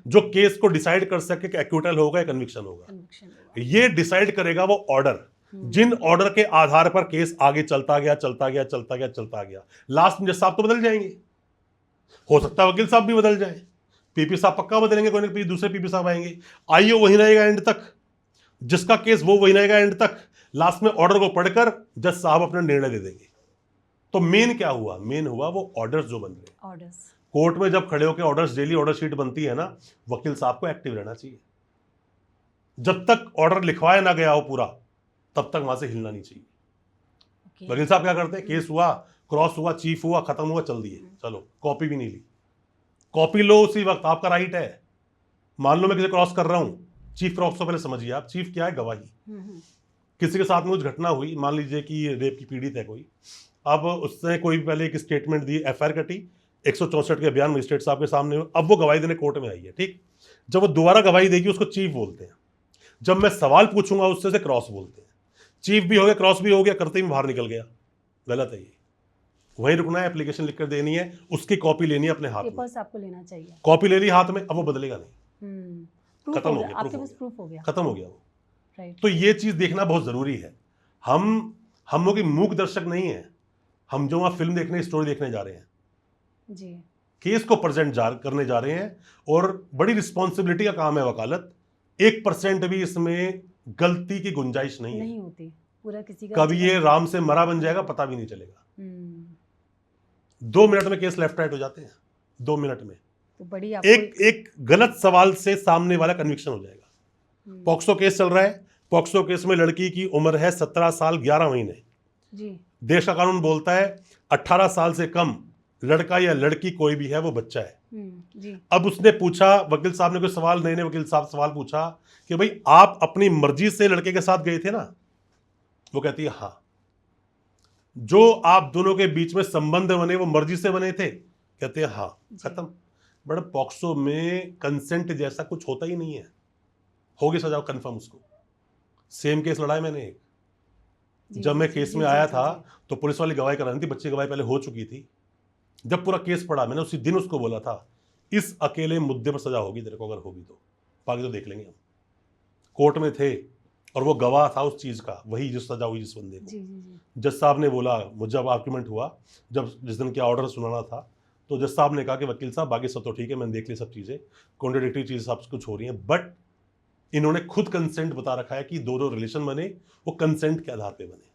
जो केस को डिसाइड कर सके कि एक्यूटल होगा या कन्विक्शन होगा। ये डिसाइड करेगा वो ऑर्डर, जिन ऑर्डर के आधार पर केस आगे चलता गया। लास्ट में जज साहब तो बदल जाएंगे, हो सकता है वकील साहब भी बदल जाए, पीपी साहब पक्का बदलेंगे, कोई ना कोई दूसरे पीपी साहब आएंगे, आईओ वही रहेगा एंड तक, जिसका केस वो वही रहेगा एंड तक। लास्ट में ऑर्डर को पढ़कर जज साहब अपना निर्णय दे देंगे। तो मेन क्या हुआ? मेन हुआ वो ऑर्डर्स जो बन रहे, ऑर्डर्स। कोर्ट में जब खड़े होकर ऑर्डर्स, डेली ऑर्डर शीट बनती है ना, वकील साहब को एक्टिव रहना चाहिए। जब तक ऑर्डर लिखवाया ना गया हो पूरा, तब तक वहां से हिलना नहीं चाहिए। वकील साहब क्या करते हैं, केस हुआ, क्रॉस हुआ, चीफ हुआ, खत्म हुआ, चल दिए, चलो, कॉपी भी नहीं ली। कॉपी लो उसी वक्त, आपका राइट है। मान लो मैं किसी क्रॉस कर रहा हूं, चीफ क्रॉस तो पहले समझिए आप, चीफ क्या है? गवाही। किसी के साथ में कुछ घटना हुई, मान लीजिए कि रेप की पीड़ित है कोई, अब उसने कोई पहले एक स्टेटमेंट दी, एफआईआर कटी, 164 के बयान मजिस्ट्रेट साहब के सामने, अब वो गवाही देने कोर्ट में आई है, ठीक। जब वो दोबारा गवाही देगी उसको चीफ बोलते हैं। जब मैं सवाल पूछूंगा उससे क्रॉस बोलते हैं। चीफ भी हो गया, क्रॉस भी हो गया, करते ही बाहर निकल गया, गलत है ये। वहीं रुकना है, एप्लीकेशन लिखकर देनी है, उसकी कॉपी लेनी है अपने हाथ में, पेपर्स आपको लेना चाहिए। कॉपी ले ली हाथ में, अब वो बदलेगा नहीं, खत्म हो गया, आपके पास प्रूफ हो गया, खत्म हो गया वो। तो ये चीज देखना बहुत जरूरी है। हम लोग मूक दर्शक नहीं है, हम जो वहां फिल्म देखने, स्टोरी देखने जा रहे हैं जी, केस को प्रेजेंट करने जा रहे हैं, और बड़ी रिस्पॉन्सिबिलिटी का काम है वकालत। 1% भी इसमें गलती की गुंजाइश नहीं होती, पूरा किसी का कभी ये राम से मरा बन जाएगा, पता भी नहीं चलेगा। 2 मिनट में केस लेफ्ट राइट हो जाते हैं, 2 मिनट में। तो बड़ी एक गलत सवाल से सामने वाला कन्विक्शन हो जाएगा। पॉक्सो केस चल रहा है, पॉक्सो केस में लड़की की उम्र है 17 साल 11 महीने जी। देश का कानून बोलता है 18 साल से कम लड़का या लड़की कोई भी है वो बच्चा है जी। अब उसने पूछा, वकील साहब ने कोई सवाल, नए वकील साहब सवाल पूछा कि भाई आप अपनी मर्जी से लड़के के साथ गए थे ना? वो कहती है हाँ। जो आप दोनों के बीच में संबंध बने वो मर्जी से बने थे? कहते हैं हाँ। खत्म। बड़ा पॉक्सो में कंसेंट जैसा कुछ होता ही नहीं है, होगी सजा कंफर्म उसको। सेम केस लड़ा है मैंने एक, जब मैं केस में आया था तो पुलिस वाली गवाही करानी थी, बच्चे की गवाही पहले हो चुकी थी। जब पूरा केस पड़ा, मैंने उसी दिन उसको बोला था इस अकेले मुद्दे पर सजा होगी तेरे को, अगर होगी तो बाकी तो देख लेंगे हम। कोर्ट में थे और वो गवाह था उस चीज का, वही जिस सजा हुई जिस बंदे को। जज साहब ने बोला, मुझे जब आर्ग्यूमेंट हुआ, जब जिस दिन क्या ऑर्डर सुनाना था, तो जज साहब ने कहा कि वकील साहब बाकी सब तो ठीक है, मैंने देख ली सब चीजें, कॉन्ट्राडिक्टरी चीज सब कुछ हो रही है, बट इन्होंने खुद कंसेंट बता रखा है कि दो रिलेशन बने, वो कंसेंट के आधार पे बने।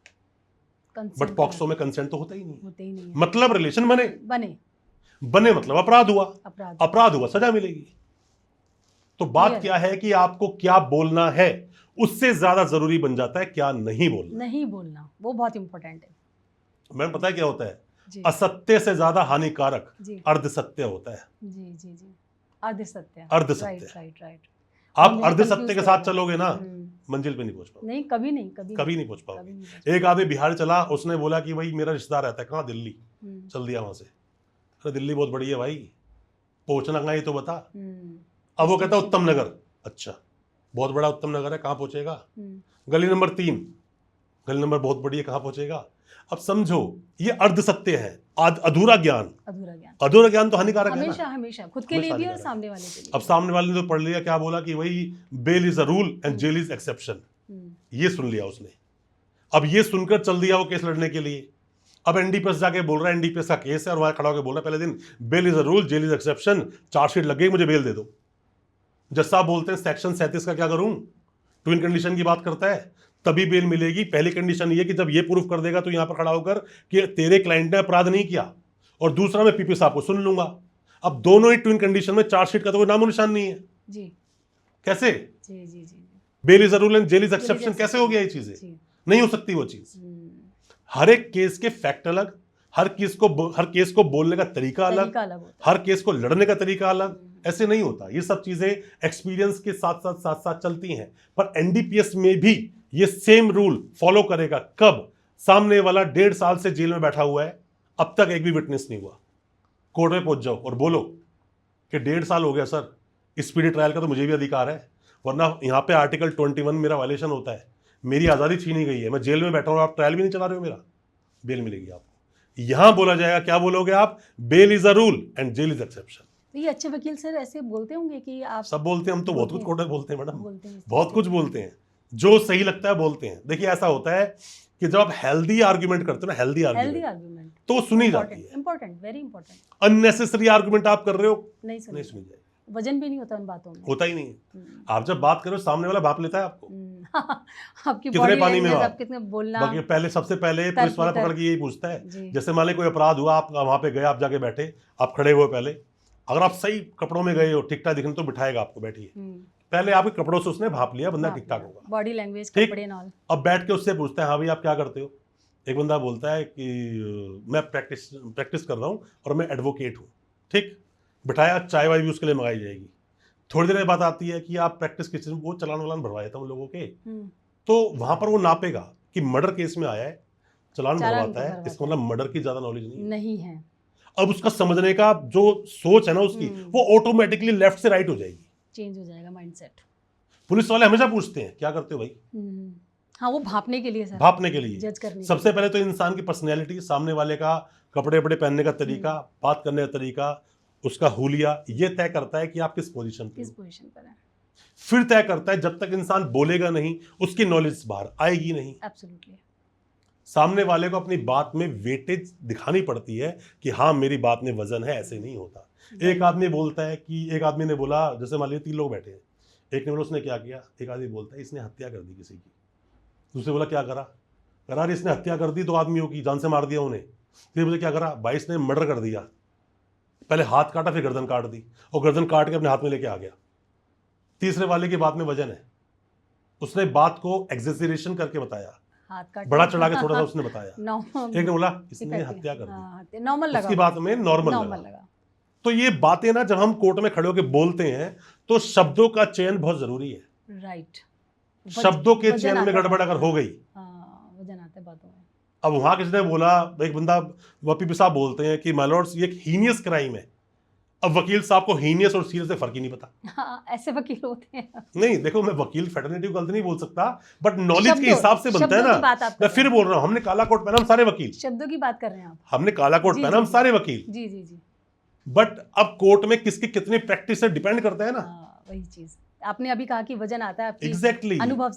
बट पॉक्सो में कंसेंट तो होता ही नहीं, मतलब रिलेशन बने मतलब अपराध हुआ, सजा मिलेगी। तो बात क्या है कि आपको क्या बोलना है, उससे ज्यादा जरूरी बन जाता है क्या नहीं बोलना। वो बहुत इंपॉर्टेंट है। मैम पता है क्या होता है? असत्य से ज्यादा हानिकारक अर्धसत्य होता है। जी। अर्धसत्य। राइट। आप अर्धसत्य के साथ चलोगे ना, मंजिल पे नहीं पहुंच पाओगे। नहीं, कभी नहीं पहुंच पाओगे। एक आदमी बिहार चला, उसने बोला कि भाई मेरा रिश्तेदार रहता है कहाँ, दिल्ली। चल दिया वहां से। अरे दिल्ली बहुत बड़ी है भाई, पहुंचना कहाँ ये तो बता। अब वो कहता उत्तम नगर। अच्छा, बहुत बड़ा उत्तम नगर है, कहाँ पहुंचेगा? गली नंबर 3, गली नंबर बहुत बड़ी है, कहाँ पहुंचेगा? अब समझो, ये अर्धसत्य है, अधूरा ज्ञान तो हानिकारक है ना, हमेशा खुद के लिए भी और सामने वाले के लिए। अब सामने वाले ने तो पढ़ लिया, क्या बोला कि भाई bail is a rule and jail is exception, ये सुन लिया उसने। अब ये सुनकर चल दिया वो केस लड़ने के लिए। अब एनडीपीएस जाके बोल रहा है, एनडीपीएस का केस है, और वहां खड़ा होकर बोल रहा है पहले दिन, bail is a rule, jail is exception, chargesheet लग गई, मुझे बेल दे दो। जज साहब बोलते हैं सेक्शन 37 का क्या करूं? ट्विन कंडीशन की बात करता है, तभी बेल मिलेगी। पहली कंडीशन ये कि जब ये प्रूफ कर देगा तो यहां पर खड़ा होकर कि तेरे क्लाइंट ने अपराध नहीं किया, और दूसरा मैं पीपी साहब को सुन लूंगा। अब दोनों ही ट्विन कंडीशन में चार्जशीट का तो कोई नामो निशान नहीं है जी। कैसे? जी। Bail is a rule and jail is exception कैसे हो गया? ये चीजें नहीं हो सकती वो चीज। हर एक केस के फैक्ट अलग, हर केस को बोलने का तरीका अलग, हर केस को लड़ने का तरीका अलग। ऐसे नहीं होता, ये सब चीजें एक्सपीरियंस के साथ साथ चलती हैं। पर एनडीपीएस में भी ये सेम रूल फॉलो करेगा कब? सामने वाला 1.5 साल से जेल में बैठा हुआ है, अब तक एक भी विटनेस नहीं हुआ, कोर्ट में पहुंच जाओ और बोलो कि 1.5 साल हो गया सर, स्पीडी ट्रायल का तो मुझे भी अधिकार है, वरना यहाँ पे आर्टिकल 21 मेरा वायलेशन होता है, मेरी आज़ादी छीनी गई है, मैं जेल में बैठा हूँ, आप ट्रायल भी नहीं चला रहे हो मेरा, बेल मिलेगी आपको। यहां बोला जाएगा, क्या बोलोगे आप? Bail is a rule and jail is exception. ये अच्छे वकील सर ऐसे बोलते होंगे कि आप? सब बोलते हैं, हम तो बहुत कुछ कोर्ट में बोलते हैं मैडम, बहुत कुछ बोलते हैं, जो सही लगता है बोलते हैं। देखिए ऐसा होता है कि जब आप हेल्दी आर्गुमेंट करते हो ना, हेल्दी आर्गुमेंट तो सुनी जाती है। Important, very important. Unnecessary argument आप कर रहे हो, नहीं सुनी जाएगी, वजन भी नहीं होता उन बातों में, होता ही नहीं। आप जब बात करो सामने वाला भाप लेता है आपको, आपकी कितने पानी में आप कितने बोलना, पहले सबसे पहले पुलिस वाला पकड़ के यही पूछता है, जैसे मान लो कोई अपराध हुआ, आप वहां पे गए, आप जाके बैठे, आप खड़े हुए, पहले अगर आप सही कपड़ों में गए हो, ठीक ठाक दिखने, तो बिठाएगा आपको, बैठिए। पहले आपके कपड़ों से उसने भाप लिया, बंदा ठीक ठाक होगा, बॉडी लैंग्वेज, कपड़े नॉल। अब बैठ के उससे पूछता है, हाँ भाई आप क्या करते हो? एक बंदा बोलता है कि मैं प्रैक्टिस कर रहा हूँ और मैं एडवोकेट हूँ। ठीक, बिठाया, चाय वाय भी उसके लिए मंगाई जाएगी। थोड़ी देर में बात आती है कि आप प्रैक्टिस किस चीज, वो चलान वलान भरवाया था उन लोगों के, तो वहां पर वो नापेगा कि मर्डर केस में आया है, चलान भरवाता है, इसका मतलब मर्डर की ज्यादा नॉलेज नहीं है। अब उसका समझने का जो सोच है ना उसकी, वो ऑटोमेटिकली लेफ्ट से राइट हो जाएगी, चेंज हो जाएगा माइंडसेट। पुलिस वाले हमेशा पूछते हैं क्या करते हो भाई? हाँ, वो भापने के लिए सर, भापने के लिए, जज करने। सबसे पहले तो इंसान की पर्सनैलिटी, सामने वाले का कपड़े वपड़े पहनने का तरीका, बात करने का तरीका, उसका हुलिया, ये तय करता है कि आप किस पोजीशन पर हैं। फिर तय करता है, जब तक इंसान बोलेगा नहीं, उसकी नॉलेज बाहर आएगी नहीं। एब्सोल्युटली। सामने वाले को अपनी बात में वेटेज दिखानी पड़ती है कि हाँ मेरी बात में वजन है, ऐसे नहीं होता। एक आदमी बोलता है कि, एक आदमी ने बोला, जैसे मान लीजिए 3 लोग बैठे हैं, एक ने बोला उसने क्या किया, एक आदमी बोलता है इसने हत्या कर दी किसी की, दूसरे बोला क्या करा, करा इसने हत्या कर दी 2 आदमियों की, जान से मार दिया उन्हें। फिर बोले क्या करा, 22 ने मर्डर कर दिया, पहले हाथ काटा फिर गर्दन काट दी, और गर्दन काट के अपने हाथ में लेके आ गया। तीसरे वाले की बात में वजन है, उसने बात को एग्जेजरेशन करके बताया, हाथ काट बड़ा चढ़ा के थोड़ा सा उसने बताया। एक ने बोला इसने हत्या कर दी, नॉर्मल लगा, उसकी बात में नॉर्मल लगा। तो ये बातें ना जब हम कोर्ट में खड़े होकर बोलते हैं तो शब्दों का चयन बहुत जरूरी है। राइट, शब्दों के चयन में गड़बड़ अगर हो गई, वजन आता है बातों में। अब वहां किसने बोला, एक बंदा वकील साहब बोलते हैं कि माय लॉर्ड्स ये एक हीनियस क्राइम है। अब वकील साहब को हीनियस और सीरियस से फर्क ही नहीं पता। हाँ, ऐसे वकील होते हैं। नहीं देखो, मैं वकील फेटर्निटी को गलत नहीं बोल सकता, बट नॉलेज के हिसाब से बनता है ना। मैं फिर बोल रहा हूँ, हमने काला कोट पहना, हम सारे वकील, शब्दों की बात कर रहे हैं आप, हमने काला कोट पहना, हम सारे वकील। जी जी जी। बट अब कोर्ट में किसकी कितनी प्रैक्टिस है डिपेंड करता है ना। वही चीज आपने अभी कहा कि वजन आता है आपकी exactly. अनुभव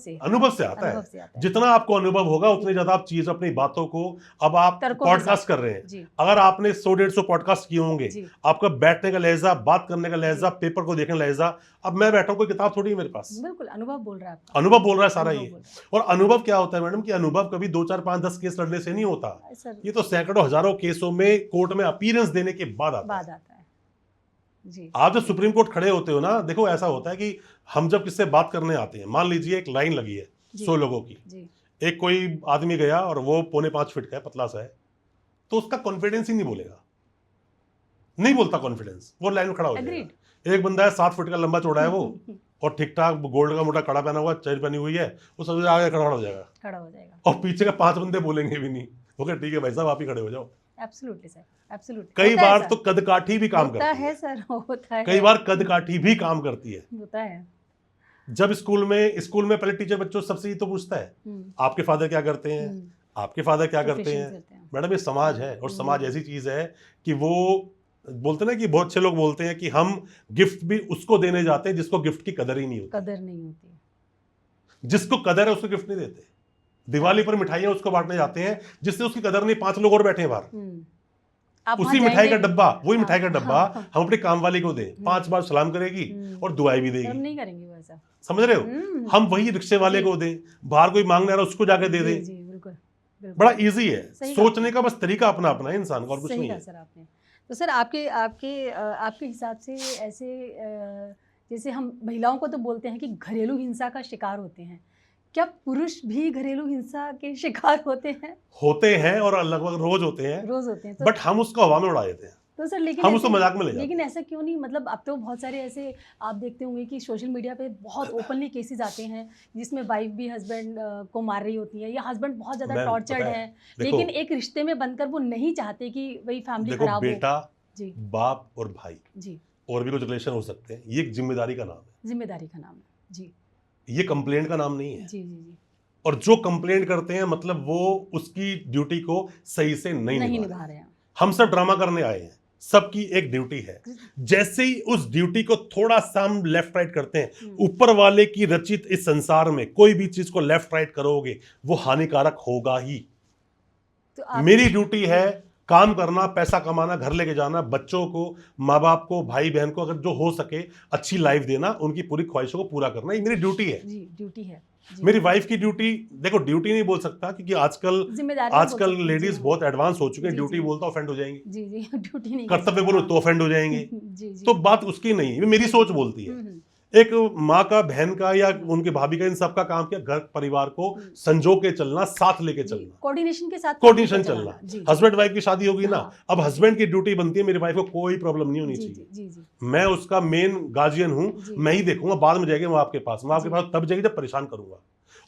से आता है। जितना आपको अनुभव होगा उतनी ज्यादा आप चीज, अपनी बातों को, अब आप पॉडकास्ट कर रहे हैं, अगर आपने 100-150 पॉडकास्ट किए होंगे, आपका बैठने का लहजा, बात करने का लहजा, पेपर को देखने का लहजा, अब मैं बैठा हूं, कोई किताब थोड़ी है मेरे पास, बिल्कुल अनुभव बोल रहा है, अनुभव बोल रहा है सारा ये। और अनुभव क्या होता है मैडम कि अनुभव कभी 2, 4, 5, 10 केस लड़ने से नहीं होता, ये तो सैकड़ों हजारों केसों में कोर्ट में अपीयरेंस देने के बाद आता है। जी। आप जब सुप्रीम कोर्ट खड़े होते हो ना, देखो ऐसा होता है कि हम जब किससे बात करने आते हैं, मान लीजिए एक लाइन लगी है 100 लोगों की, एक कोई आदमी गया और वो 4.25 फीट का है, पतला सा है, तो उसका कॉन्फिडेंस ही नहीं बोलेगा, नहीं बोलता कॉन्फिडेंस, वो लाइन में खड़ा हो जाएगा। एक बंदा है 7 फीट का लंबा चौड़ा है वो, और ठीक ठाक गोल्ड का मोटा कड़ा पहना हुआ, चेन पहनी हुई है, वो सबसे आगे खड़ा हो जाएगा, और पीछे का 5 बंदे बोलेंगे भी नहीं, ओके ठीक है भाई साहब आप ही खड़े हो जाओ। Absolutely sir, absolutely. कई बार तो कदकाठी भी काम करती है सर, होता है, कई बार कदकाठी भी काम करती है, होता है। जब स्कूल में पहले टीचर बच्चों सबसे ही तो पूछता है आपके फादर क्या करते हैं, आपके फादर क्या करते हैं। मैडम ये समाज है, और समाज ऐसी चीज है कि वो बोलते ना कि बहुत अच्छे लोग बोलते हैं कि हम गिफ्ट भी उसको देने जाते हैं जिसको गिफ्ट की कदर ही नहीं होती, जिसको कदर है उसको गिफ्ट नहीं देते। दिवाली पर मिठाइयां उसको बांटने जाते हैं जिससे उसकी कदर नहीं, 5 लोग और बैठे हैं बाहर, उसी मिठाई का डब्बा, वही मिठाई का डब्बा हम अपनी काम वाली को दें, 5 बार सलाम करेगी और दुआएं भी देगी, नहीं करेंगे वैसा, समझ रहे हो। हम वही रिक्शे वाले को दें, बाहर कोई मांगने आ रहा उसको जाके दे दें, बड़ा इजी है, सोचने का बस तरीका अपना अपना है इंसान का, और कुछ नहीं है। सर आपने तो सर आपके हिसाब से ऐसे जैसे हम महिलाओं को तो बोलते हैं कि घरेलू हिंसा का शिकार होते हैं, क्या पुरुष भी घरेलू हिंसा के शिकार होते हैं? होते हैं और लगभग रोज होते हैं, रोज होते हैं। तो बट हम उसको हवा में उड़ा देते हैं। तो सर लेकिन हम उसको मजाक में ले जाते हैं। लेकिन ऐसा क्यों नहीं, मतलब अब तो बहुत सारे ऐसे आप देखते होंगे कि सोशल मीडिया पे बहुत ओपनली केसेस आते हैं जिसमें वाइफ भी हस्बैंड को मार रही होती है, या हस्बैंड बहुत ज़्यादा टॉर्चर्ड है, लेकिन एक रिश्ते में बनकर वो नहीं चाहते कि वही फैमिली खराब हो। बेटा, जी, बाप और भाई, जी, और भी कुछ रिलेशन हो सकते हैं, ये एक जिम्मेदारी का नाम है। जिम्मेदारी का नाम है। जी, ये कंप्लेंट का नाम नहीं है। जी, जी, जी। और जो कंप्लेंट करते हैं मतलब वो उसकी ड्यूटी को सही से नहीं निभा रहे हैं। हम सब ड्रामा करने आए हैं, सबकी एक ड्यूटी है। जैसे ही उस ड्यूटी को थोड़ा सा हम लेफ्ट राइट करते हैं, ऊपर वाले की रचित इस संसार में कोई भी चीज को लेफ्ट राइट करोगे वो हानिकारक होगा ही। तो मेरी ड्यूटी है काम करना, पैसा कमाना, घर लेके जाना, बच्चों को, माँ बाप को, भाई बहन को अगर जो हो सके अच्छी लाइफ देना, उनकी पूरी ख्वाहिशों को पूरा करना, ये मेरी ड्यूटी है। जी, ड्यूटी है। मेरी वाइफ की ड्यूटी, देखो ड्यूटी नहीं बोल सकता क्योंकि आजकल लेडीज बहुत एडवांस हो चुके हैं, ड्यूटी बोलता ऑफेंड हो जाएंगी। जी, जी, ड्यूटी नहीं, कर्तव्य बोलो तो ऑफेंड हो जाएंगे। जी, जी। तो बात उसकी नहीं है, मेरी सोच बोलती है। एक माँ का, बहन का या उनके भाभी का, इन सब का काम क्या, घर परिवार को संजो के चलना, साथ लेके चलना, कोऑर्डिनेशन चलना। हस्बैंड वाइफ की शादी होगी ना, अब हस्बैंड की ड्यूटी बनती है मेरी वाइफ को कोई प्रॉब्लम नहीं होनी चाहिए, मैं उसका मेन गार्जियन हूं, मैं ही देखूंगा, बाद में जाएगी वो आपके पास, मैं आपके पास तब जाएगी जब परेशान करूंगा।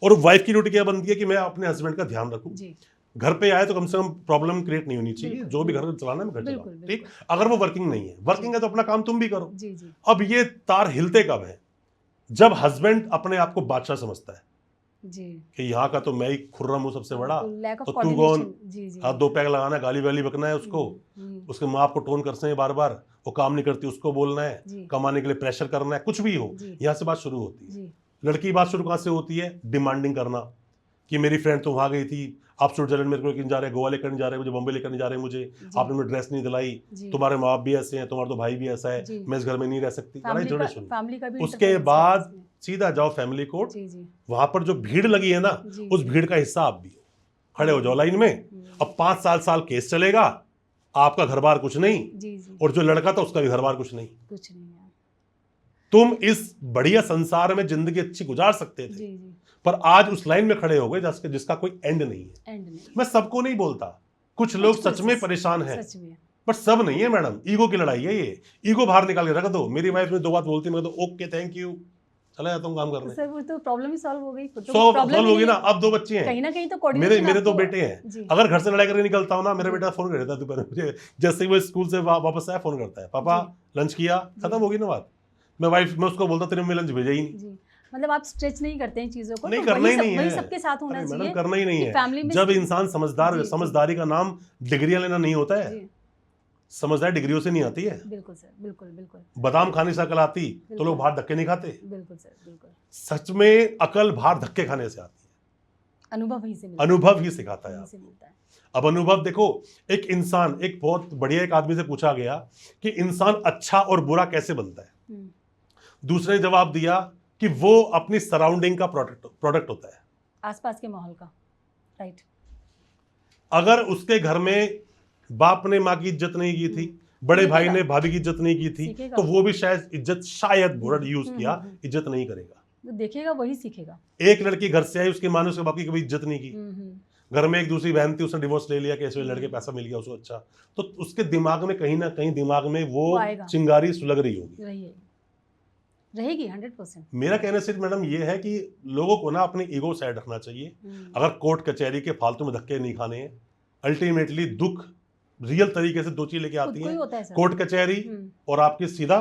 और वाइफ की ड्यूटी क्या बनती है कि मैं अपने हस्बैंड का ध्यान रखूं, घर पे आए तो कम से कम प्रॉब्लम क्रिएट नहीं होनी चाहिए, जो भी घर चलाना है मैं घर चलाऊं, ठीक। अगर वो वर्किंग नहीं है, वर्किंग है तो अपना काम तुम भी करो। अब ये तार हिलते कब है, जब हस्बैंड अपने आप को बादशाह समझता है जी, कि यहाँ का तो मैं ही खुर्रम हूँ सबसे बड़ा, तो तू कौन, हाथ दो पैक लगाना है, गाली वाली बकना है उसको, उसके माँ बाप को टोन करते हैं बार बार, वो काम नहीं करती उसको बोलना है, कमाने के लिए प्रेशर करना है, कुछ भी हो, यहाँ से बात शुरू होती है। लड़की बात शुरू कहाँ से होती है, डिमांडिंग करना कि मेरी फ्रेंड तो वहाँ गई थी, आप स्विट्जरलैंड मेरे को लेकर जा रहे हैं, गोवा लेकर नहीं जा रहे, मुझे बॉम्बे लेकर नहीं जा रहे, मुझे आपने मुझे ड्रेस नहीं दिलाई, तुम्हारे माँ बाप भी ऐसे हैं, तुम्हारा तो भाई भी ऐसा है, मैं इस घर में नहीं रह सकती, उसके बाद सीधा जाओ फैमिली कोर्ट, वहां पर जो भीड़ लगी है ना, उस भीड़ का हिस्सा आप भी खड़े हो जाओ लाइन में। अब 5 साल केस चलेगा, आपका घर बार कुछ नहीं, और जो लड़का था उसका भी घर बार कुछ नहीं। तुम इस बढ़िया संसार में जिंदगी अच्छी गुजार सकते थे, पर आज उस लाइन में खड़े हो गए जिसका कोई एंड नहीं है। मैं सबको नहीं बोलता, कुछ लोग सच में परेशान हैं, पर सब नहीं है मैडम, ईगो की लड़ाई है ये, ईगो बाहर निकाल के रख दो। मेरी वाइफ में 2 बात बोलती है, मैं तो ओके थैंक यू चला जाता हूँ काम करने। सर वो तो प्रॉब्लम ही सॉल्व हो गई, सॉल्व हो गई ना। अब 2 बच्चे हैं, कहीं ना कहीं तो मेरे 2 बेटे हैं, अगर घर से लड़ाई करके निकलता हूँ ना, मेरा बेटा फोन कर देता है दोपहर मुझे, जैसे ही वो स्कूल से वापस आया फोन करता है, पापा लंच किया, खत्म होगी ना बात। मैं उसको बोलता तेरे में लंच भेजा ही नहीं। मतलब आप स्ट्रेच नहीं करते हैं चीजों को, नहीं, तो करना ही नहीं है, सबके साथ होना चाहिए, करना ही नहीं है। जब इंसान समझदारी का नाम डिग्रियां लेना नहीं होता है, समझदारी डिग्रियों से नहीं आती है। बिल्कुल सर, बिल्कुल बिल्कुल। बादाम खाने से अकल आती तो लोग बाहर धक्के नहीं खाते। बिल्कुल सर, बिल्कुल। सच में अकल बाहर धक्के खाने से आती है, अनुभव ही सिखाता है आपको। अब अनुभव देखो, एक इंसान, एक बहुत बढ़िया एक आदमी से पूछा गया कि इंसान अच्छा और बुरा कैसे बनता है, दूसरे ने जवाब दिया कि वो अपनी सराउंडिंग का प्रोडक्ट होता है, आसपास के माहौल का, राइट। अगर उसके घर में बाप ने माँ की इज्जत नहीं की थी, बड़े भाई ने भाभी की इज्जत नहीं की थी, तो वो भी शायद वर्ड यूज किया, इज्जत नहीं करेगा, देखेगा वही सीखेगा। एक लड़की घर से आई, उसकी माँ ने उसके बाप की कभी इज्जत नहीं की, घर में एक दूसरी बहन थी, उसने डिवोर्स ले लिया, कैसे लड़के पैसा मिल गया उसको, अच्छा, तो उसके दिमाग में कहीं ना कहीं दिमाग में वो चिंगारी सुलग रही होगी, रहेगी 100%। मेरा कहना सिर्फ मैडम ये है कि लोगों को ना अपनी ईगो साइड रखना चाहिए। अगर कोर्ट कचहरी के फालतू में धक्के नहीं खाने हैं, अल्टीमेटली दुख रियल तरीके से 2 चीज लेके आती हैं, कोर्ट कचहरी और आपकी सीधा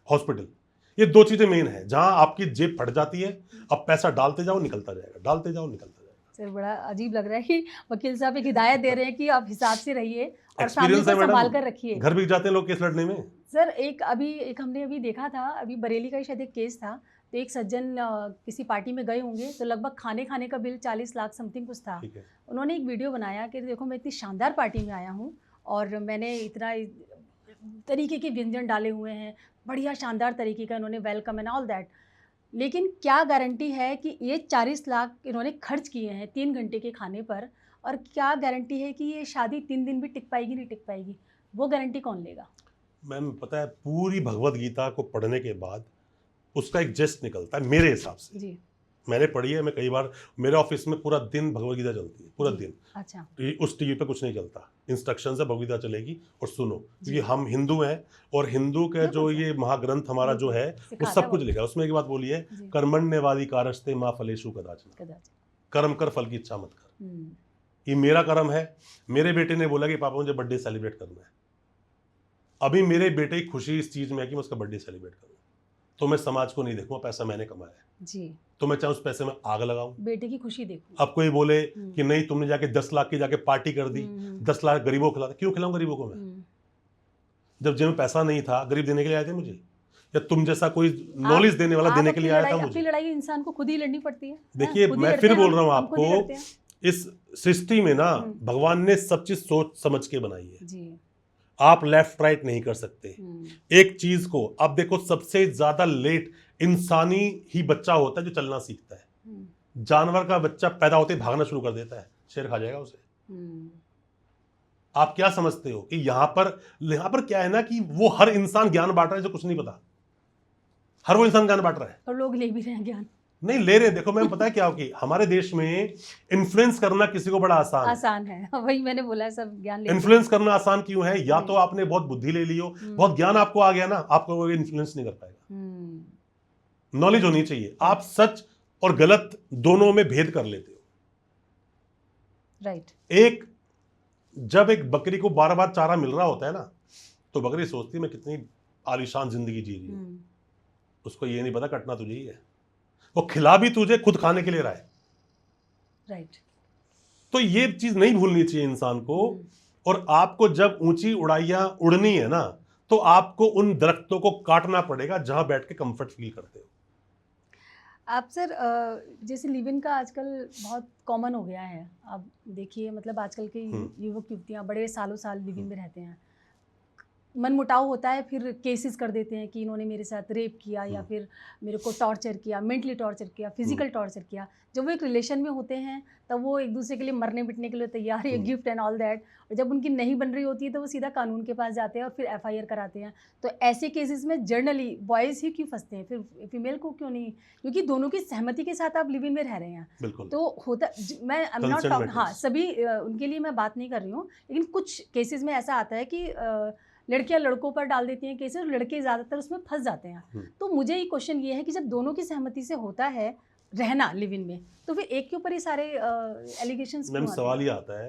हॉस्पिटल। ये 2 चीजें मेन है, जहां आपकी जेब फट जाती है, अब पैसा डालते जाओ निकलता जाएगा, डालते जाओ निकलता जाएगा। सर बड़ा अजीब लग रहा है कि वकील साहब एक हिदायत दे रहे हैं कि आप हिसाब से रहिए और फैमिली को संभाल कर रखिए। घर भी जाते हैं लोग केस लड़ने में। सर एक हमने अभी देखा था, अभी बरेली का ही शायद एक केस था, तो एक सज्जन किसी पार्टी में गए होंगे, तो लगभग खाने का बिल 40 लाख समथिंग कुछ था। उन्होंने एक वीडियो बनाया कि देखो मैं इतनी शानदार पार्टी में आया हूँ और मैंने इतना तरीके के व्यंजन डाले हुए हैं, बढ़िया शानदार तरीके का, इन्होंने वेलकम एंड ऑल दैट, लेकिन क्या गारंटी है कि ये 40 लाख इन्होंने खर्च किए हैं 3 घंटे के खाने पर, और क्या गारंटी है कि ये शादी 3 दिन भी टिक पाएगी नहीं टिक पाएगी, वो गारंटी कौन लेगा? मैम पता है, पूरी भगवत गीता को पढ़ने के बाद उसका एक जेस्ट निकलता है मेरे हिसाब से जी। मैंने पढ़ी है, मैं कई बार, मेरे ऑफिस में पूरा दिन भगवद गीता चलती है, पूरा दिन। अच्छा। उस टीवी पे कुछ नहीं चलता, इंस्ट्रक्शन है भगवद गीता चलेगी और सुनो, जी। क्योंकि हम हिंदू हैं और हिंदू का जो बिल्कुल ये महाग्रंथ हमारा जो है वो सिखाता सब है कुछ वो। लिखा है। उसमें एक बात बोली है, जी। कर्मण्यवादी कारस्ते माँ फलेषु कदाचन, कदाचित। कर्म कर फल की इच्छा मत कर। हम्म, ये मेरा कर्म है। मेरे बेटे ने बोला कि पापा मुझे बर्थडे सेलिब्रेट करना है। अभी मेरे बेटे की खुशी इस चीज में है कि मैं उसका बर्थडे सेलिब्रेट करूं, तो मैं समाज को नहीं देखूंगा, पैसा मैंने कमाया है जी। तो मैं चाहे उस पैसे में आग लगाऊं। बेटे की खुशी देखो। अब कोई बोले कि नहीं तुमने जाके 10 लाख की जाके पार्टी कर दी, 10 लाख गरीबों को खिला, क्यों खिलाऊं गरीबों को मैं? जब जेब में पैसा नहीं था, गरीब देने के लिए आए थे मुझे, या तुम जैसा कोई नॉलेज देने वाला देने के लिए आया था मुझे? अपनी लड़ाई इंसान को खुद ही लड़नी पड़ती है। देखिए मैं फिर बोल रहा हूं आपको, इस सृष्टि में ना भगवान ने सब चीज सोच समझ के बनाई है जी। आप लेफ्ट राइट नहीं कर सकते एक चीज को। अब देखो सबसे ज्यादा लेट इंसानी ही बच्चा होता है जो चलना सीखता है। जानवर का बच्चा पैदा होते ही भागना शुरू कर देता है, शेर खा जाएगा उसे। आप क्या समझते हो कि यहां पर क्या है ना कि वो हर इंसान ज्ञान बांट रहा है जो कुछ नहीं पता, हर वो इंसान ज्ञान बांट रहा है और लोग ले भी रहे हैं ज्ञान, नहीं ले रहे। देखो मैम पता है क्या हो कि हमारे देश में इन्फ्लुएंस करना किसी को बड़ा आसान है। वही मैंने बोला, सब ज्ञान ले। इन्फ्लुएंस करना आसान क्यों है? या तो आपने बहुत बुद्धि ले ली हो, बहुत ज्ञान आपको आ गया ना, आपको वो इन्फ्लुएंस नहीं कर पाएगा। नॉलेज होनी चाहिए, आप सच और गलत दोनों में भेद कर लेते हो। राइट। जब एक बकरी को बार बार चारा मिल रहा होता है ना, तो बकरी सोचती है मैं कितनी आलीशान जिंदगी जी रही हूं। उसको ये नहीं पता कटना तुझे ही है, वो खिला भी तुझे खुद खाने के लिए रहा है। राइट। तो ये चीज नहीं भूलनी चाहिए इंसान को। और आपको जब ऊंची उड़ाइयां उड़नी है ना, तो आपको उन दरख्तों को काटना पड़ेगा जहां बैठ के कंफर्ट फील करते हो। आप सर जैसे लिव इन का आजकल बहुत कॉमन हो गया है। आप देखिए मतलब आजकल के युवक युवतियां बड़े सालों साल लिव इन में रहते हैं, मन मुटाव होता है, फिर केसेस कर देते हैं कि इन्होंने मेरे साथ रेप किया या फिर मेरे को टॉर्चर किया, मेंटली टॉर्चर किया, फिजिकल टॉर्चर किया। जब वो एक रिलेशन में होते हैं तब वो एक दूसरे के लिए मरने पिटने के लिए तैयार है, गिफ्ट एंड ऑल दैट। और जब उनकी नहीं बन रही होती है तो वो सीधा कानून के पास जाते हैं और फिर FIR कराते हैं। तो ऐसे केसेस में जनरली बॉयज़ ही क्यों फंसते हैं, फिर फीमेल को क्यों नहीं? क्योंकि दोनों की सहमति के साथ आप लिव इन में रह रहे हैं। तो होता, मैं आई एम नॉट टॉक, हाँ सभी उनके लिए मैं बात नहीं कर रही हूँ, लेकिन कुछ केसेस में ऐसा आता है कि लड़कियां लड़कों पर डाल देती हैं केसेस, लड़के ज़्यादातर उसमें फंस जाते हैं। तो मुझे ये क्वेश्चन ये है कि जब दोनों की सहमति से होता है रहना लिव इन में, तो फिर एक के ऊपर ही सारे एलिगेशंस मैम सवाल ये आता है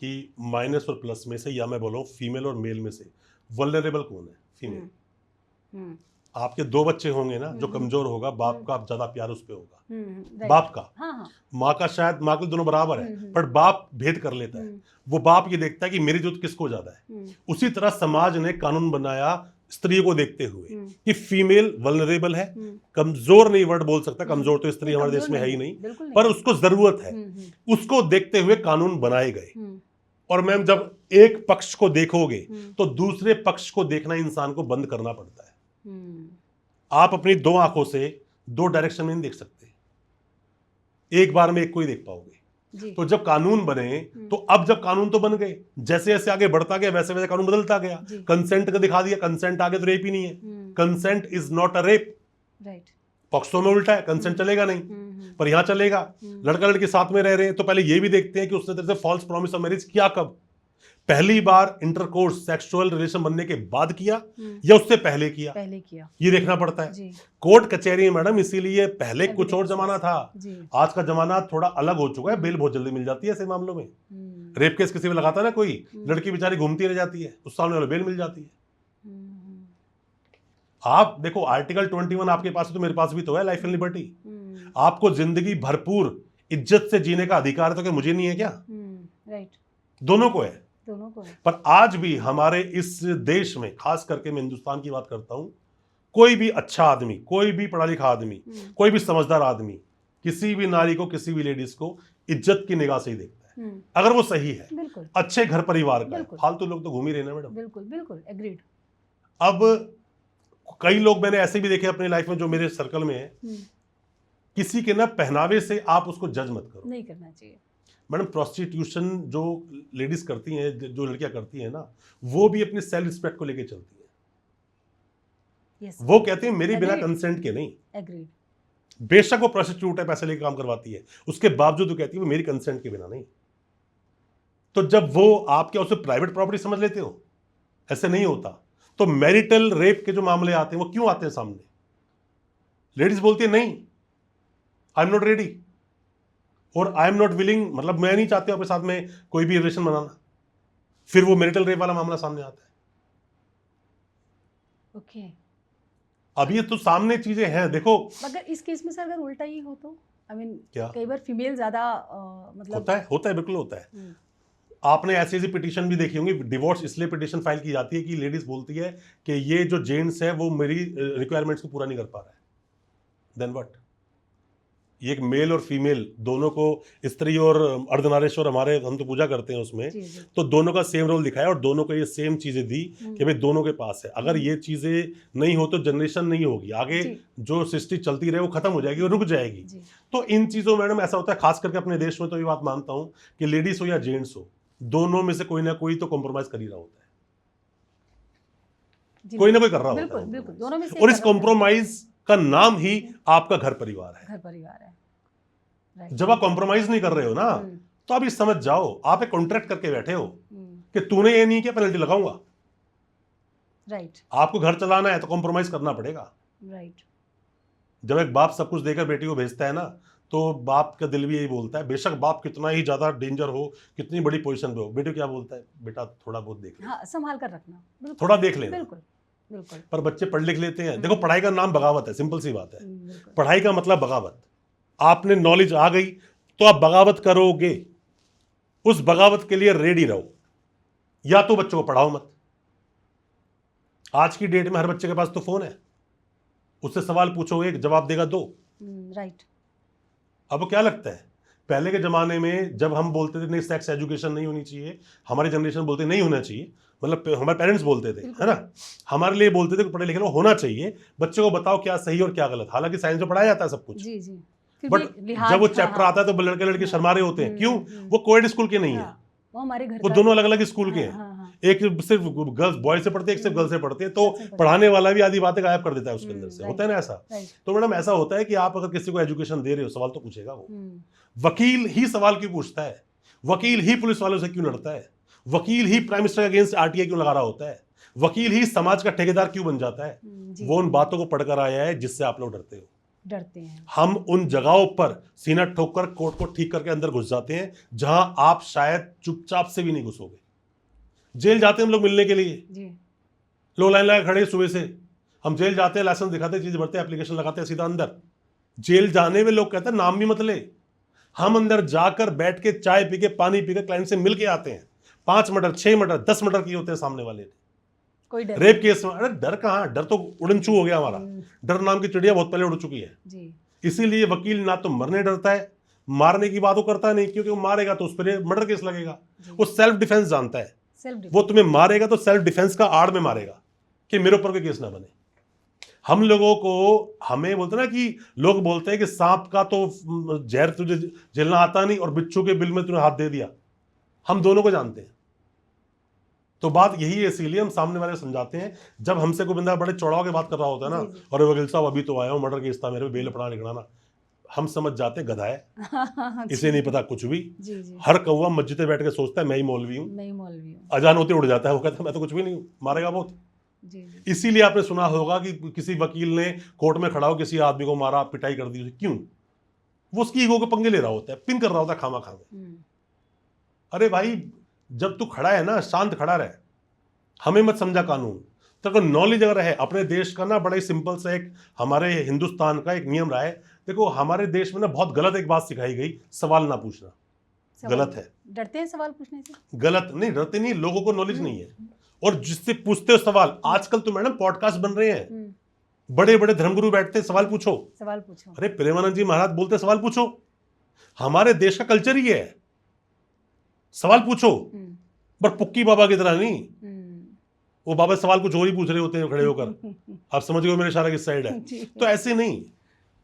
कि माइनस और प्लस में से, या मैं बोलूँ फीमेल और मेल में से वल्नरेबल कौन है? फीमेल। आपके 2 बच्चे होंगे ना, जो कमजोर होगा बाप का ज्यादा प्यार उस पे होगा, बाप का। माँ का शायद, माँ के दोनों बराबर है पर बाप भेद कर लेता है। वो बाप ये देखता है कि मेरी जरूरत किसको ज्यादा है। उसी तरह समाज ने कानून बनाया स्त्री को देखते हुए कि फीमेल वल्नरेबल है, कमजोर नहीं वर्ड बोल सकता, कमजोर तो स्त्री हमारे देश में है ही नहीं, पर उसको जरूरत है। उसको देखते हुए कानून बनाए गए। और मैम जब एक पक्ष को देखोगे तो दूसरे पक्ष को देखना इंसान को बंद करना पड़ता है। आप अपनी 2 आंखों से 2 डायरेक्शन में नहीं देख सकते, एक बार में एक को ही देख पाओगे। तो जब कानून बने, तो अब जब कानून तो बन गए, जैसे जैसे आगे बढ़ता गया वैसे वैसे कानून बदलता गया। कंसेंट का दिखा दिया, कंसेंट आगे तो रेप ही नहीं है, consent is not a rape. POCSO में उल्टा है, कंसेंट चलेगा नहीं, पर यहां चलेगा। लड़का लड़की साथ में रह रहे हैं तो पहले ये भी देखते हैं कि उसने तेरे से फॉल्स प्रॉमिस ऑफ मैरिज किया कब, पहली बार इंटरकोर्स सेक्सुअल रिलेशन बनने के बाद किया या उससे पहले किया, ये देखना पड़ता है। कोर्ट कचहरी मैडम, इसीलिए पहले कुछ और जमाना था, आज का जमाना थोड़ा अलग हो चुका है। बेल बहुत जल्दी मिल जाती है ऐसे मामलों में। रेप केस किसी में लगाता है ना कोई, लड़की बेचारी घूमती रह जाती है, उस सामने वाले बेल मिल जाती है। आप देखो आर्टिकल 21 आपके पास है तो मेरे पास भी तो है, लाइफ एंड लिबर्टी। आपको जिंदगी भरपूर इज्जत से जीने का अधिकार है, तो क्या मुझे नहीं है क्या? राइट, दोनों को है। पर आज भी हमारे इस देश में, खास करके मैं हिंदुस्तान की बात करता हूं, कोई भी अच्छा आदमी, कोई भी पढ़ा लिखा आदमी, कोई भी समझदार आदमी किसी भी नारी को, किसी भी लेडीज को इज्जत की निगाह से ही देखता है, अगर वो सही है, अच्छे घर परिवार का है। फालतू लोग तो घूम ही रहे ना मैडम। बिल्कुल बिल्कुल एग्रीड। अब कई लोग मैंने ऐसे भी देखे अपनी लाइफ में जो मेरे सर्कल में है, किसी के ना पहनावे से आप उसको जज मत करो, नहीं करना चाहिए मैडम। प्रोस्टिट्यूशन जो लेडीज करती हैं, जो लड़कियां करती हैं ना, वो भी अपनी सेल्फ रिस्पेक्ट को लेके चलती हैं। वो कहती हैं मेरी बिना कंसेंट के नहीं। एग्रीड। बेशक वो प्रोस्टिट्यूट है, पैसे लेके काम करवाती है, उसके बावजूद वो कहती है वो मेरी कंसेंट के बिना नहीं। तो जब वो आप क्या उसे प्राइवेट प्रॉपर्टी समझ लेते हो? ऐसे नहीं होता। तो मैरिटल रेप के जो मामले आते हैं वो क्यों आते हैं सामने? लेडीज बोलती है नहीं, आई एम नॉट रेडी और आई एम नॉट विलिंग, मतलब मैं नहीं चाहती अपने साथ में कोई भी रिलेशन बनाना। फिर वो मैरिटल रेप वाला मामला सामने आता है। ओके। अब ये तो सामने चीजें हैं, देखो। मगर इस केस में सर अगर उल्टा ही हो तो आई मीन क्या कई बार फीमेल ज्यादा मतलब होता है बिल्कुल होता है। आपने ऐसी ऐसी पिटीशन भी देखी होंगी, डिवोर्स इसलिए पिटीशन फाइल की जाती है कि लेडीज बोलती है कि ये जो जेंट्स है वो मेरी रिक्वायरमेंट्स को पूरा नहीं कर पा रहा है। Then what? ये एक मेल और फीमेल दोनों को, स्त्री और अर्धनारीश्वर हमारे, हम तो पूजा करते हैं उसमें, तो दोनों का सेम रोल दिखाया और दोनों को ये सेम चीजें दी कि भाई दोनों के पास है। अगर ये चीजें नहीं हो तो जनरेशन नहीं होगी आगे, जो सृष्टि चलती रहे वो खत्म हो जाएगी और रुक जाएगी। तो इन चीजों मैडम ऐसा होता है, खास करके अपने देश में तो ये बात मानता हूं कि लेडीज हो या जेंट्स हो, दोनों में से कोई ना कोई तो कॉम्प्रोमाइज कर ही रहा होता है, कोई ना कोई कर रहा होता है। बिल्कुल दोनों में से। और इस कॉम्प्रोमाइज का नाम ही आपका घर परिवार है। घर परिवार है। जब आप कॉम्प्रोमाइज नहीं कर रहे हो ना, तो आप ये समझ जाओ आप एक कॉन्ट्रैक्ट करके बैठे हो कि तूने ये नहीं किया पेनल्टी लगाऊंगा। राइट। आपको घर चलाना है तो कॉम्प्रोमाइज करना पड़ेगा। राइट। जब एक बाप सब कुछ देकर बेटी को भेजता है ना, तो बाप का दिल भी यही बोलता है, बेशक बाप कितना ही ज्यादा डेंजर हो, कितनी बड़ी पोजीशन पे हो, बेटी क्या बोलता है, बेटा थोड़ा बहुत देख लेना, हाँ, संभाल कर रखना, थोड़ा देख लेना। बिल्कुल बिल्कुल। पर बच्चे पढ़ लिख लेते हैं। देखो पढ़ाई का नाम बगावत है, सिंपल सी बात है। बिल्कुल। पढ़ाई का मतलब बगावत। आपने नॉलेज आ गई तो आप बगावत करोगे, उस बगावत के लिए रेडी रहो, या तो बच्चों को पढ़ाओ मत। आज की डेट में हर बच्चे के पास तो फोन है, उससे सवाल पूछो एक जवाब देगा दो। राइट। अब क्या लगता है, पहले के जमाने में जब हम बोलते थे नहीं सेक्स एजुकेशन नहीं होनी चाहिए, हमारी जनरेशन बोलते नहीं होना चाहिए, मतलब हमारे पेरेंट्स बोलते थे, है ना, हमारे लिए बोलते थे कि पढ़े लिखे लोग होना चाहिए, बच्चों को बताओ क्या सही और क्या गलत। हालांकि साइंस में पढ़ाया जाता है सब कुछ, जी जी, बट जब वो चैप्टर आता है तो लड़के लड़के शर्मा रहे होते हैं। क्यों? वो कोएड स्कूल के नहीं है, वो हमारे घर वो दोनों अलग अलग स्कूल के हैं। एक सिर्फ गर्ल्स बॉयज से पढ़ते हैं, एक सिर्फ गर्ल्स से पढ़ते हैं, तो पढ़ाने वाला भी आधी बातें गायब कर देता है उसके अंदर से। होता है ना ऐसा? तो मैडम ऐसा होता है कि आप अगर किसी को एजुकेशन दे रहे हो, सवाल तो पूछेगा वो। वकील ही सवाल क्यों पूछता है? वकील ही पुलिस वालों से क्यों लड़ता है? वकील ही प्राइम मिनिस्टर के अगेंस्ट आरटीआई क्यों लगा रहा होता है? वकील ही समाज का ठेकेदार क्यों बन जाता है? वो उन बातों को पढ़कर आया है जिससे आप लोग डरते हैं। हम उन जगहों पर सीना ठोककर कोर्ट को ठीक करके अंदर घुस जाते हैं जहां आप शायद चुपचाप से भी नहीं घुसोगे। जेल जाते हैं हम लोग मिलने के लिए, लोग लाइन लगा खड़े सुबह से, हम जेल जाते हैं, लाइसेंस दिखाते, चीज भरते हैं, एप्लीकेशन लगाते हैं, सीधा अंदर। जेल जाने में लोग कहते हैं नाम भी मत ले, हम अंदर जाकर बैठ के चाय पी के पानी पी के क्लाइंट से मिल के आते हैं। 5 मर्डर 6 मर्डर 10 मर्डर किए होते हैं सामने वाले ने, कोई डर रेप केस में। अरे डर कहाँ, डर तो उड़नछू हो गया हमारा। डर नाम की चिड़िया बहुत पहले उड़ चुकी है जी। इसीलिए वकील ना तो मरने डरता है, मारने की बात वो करता नहीं, क्योंकि वो मारेगा तो उस पर मर्डर केस लगेगा। वो सेल्फ डिफेंस जानता है, वो तुम्हें मारेगा तो सेल्फ डिफेंस का आड़ में मारेगा कि मेरे ऊपर कोई केस ना बने। हम लोगों को, हमें बोलते ना कि लोग बोलते हैं कि सांप का तो जहर तुझे झेलना आता नहीं और बिच्छू के बिल में तूने हाथ दे दिया। हम दोनों को जानते हैं। तो बात यही है, इसीलिए हम सामने वाले समझाते हैं। जब हमसे कोई बंदा बड़े चौड़ाव के बात कर रहा होता है ना, और वकील साहब अभी तो आया हूं, मर्डर केस था मेरे पे, बेल पढ़ा लिखना ना, हम समझ जाते गधा है, इसे नहीं पता कुछ भी। हर कौवा मस्जिद में बैठ के सोचता है मैं ही मौलवी हूँ, अजान होते उड़ जाता है, वो कहता है मैं तो कुछ भी नहीं हूँ, मारेगा बहुत। इसीलिए आपने सुना होगा कि किसी वकील ने कोर्ट में खड़ा हो किसी आदमी को मारा, पिटाई कर दी। क्यों? वो उसकी ईगो के पंगे ले रहा होता है, पिन कर रहा होता है खामा खामे। अरे भाई जब तू खड़ा है ना, शांत खड़ा रहे, हमें मत समझा कानून। तो अगर नॉलेज अगर है अपने देश का ना, बड़ा ही सिंपल सा एक हमारे हिंदुस्तान का एक नियम रहा है। देखो हमारे देश में ना बहुत गलत एक बात सिखाई गई, सवाल ना पूछना। गलत है, डरते हैं सवाल पूछने से। गलत नहीं, डरते नहीं, लोगों को नॉलेज नहीं है। और जिससे पूछते हो सवाल, आजकल तो मैडम पॉडकास्ट बन रहे हैं, बड़े बड़े धर्मगुरु बैठते हैं, सवाल पूछो, सवाल पूछो। अरे प्रेमानंद जी महाराज बोलते सवाल पूछो। हमारे देश का कल्चर ही है, सवाल पूछो, पर पुक्की बाबा की तरह नहीं। वो बाबा सवाल कुछ और ही पूछ रहे होते हैं खड़े होकर। आप समझ गए मेरे इशारा किस साइड है? तो ऐसे नहीं,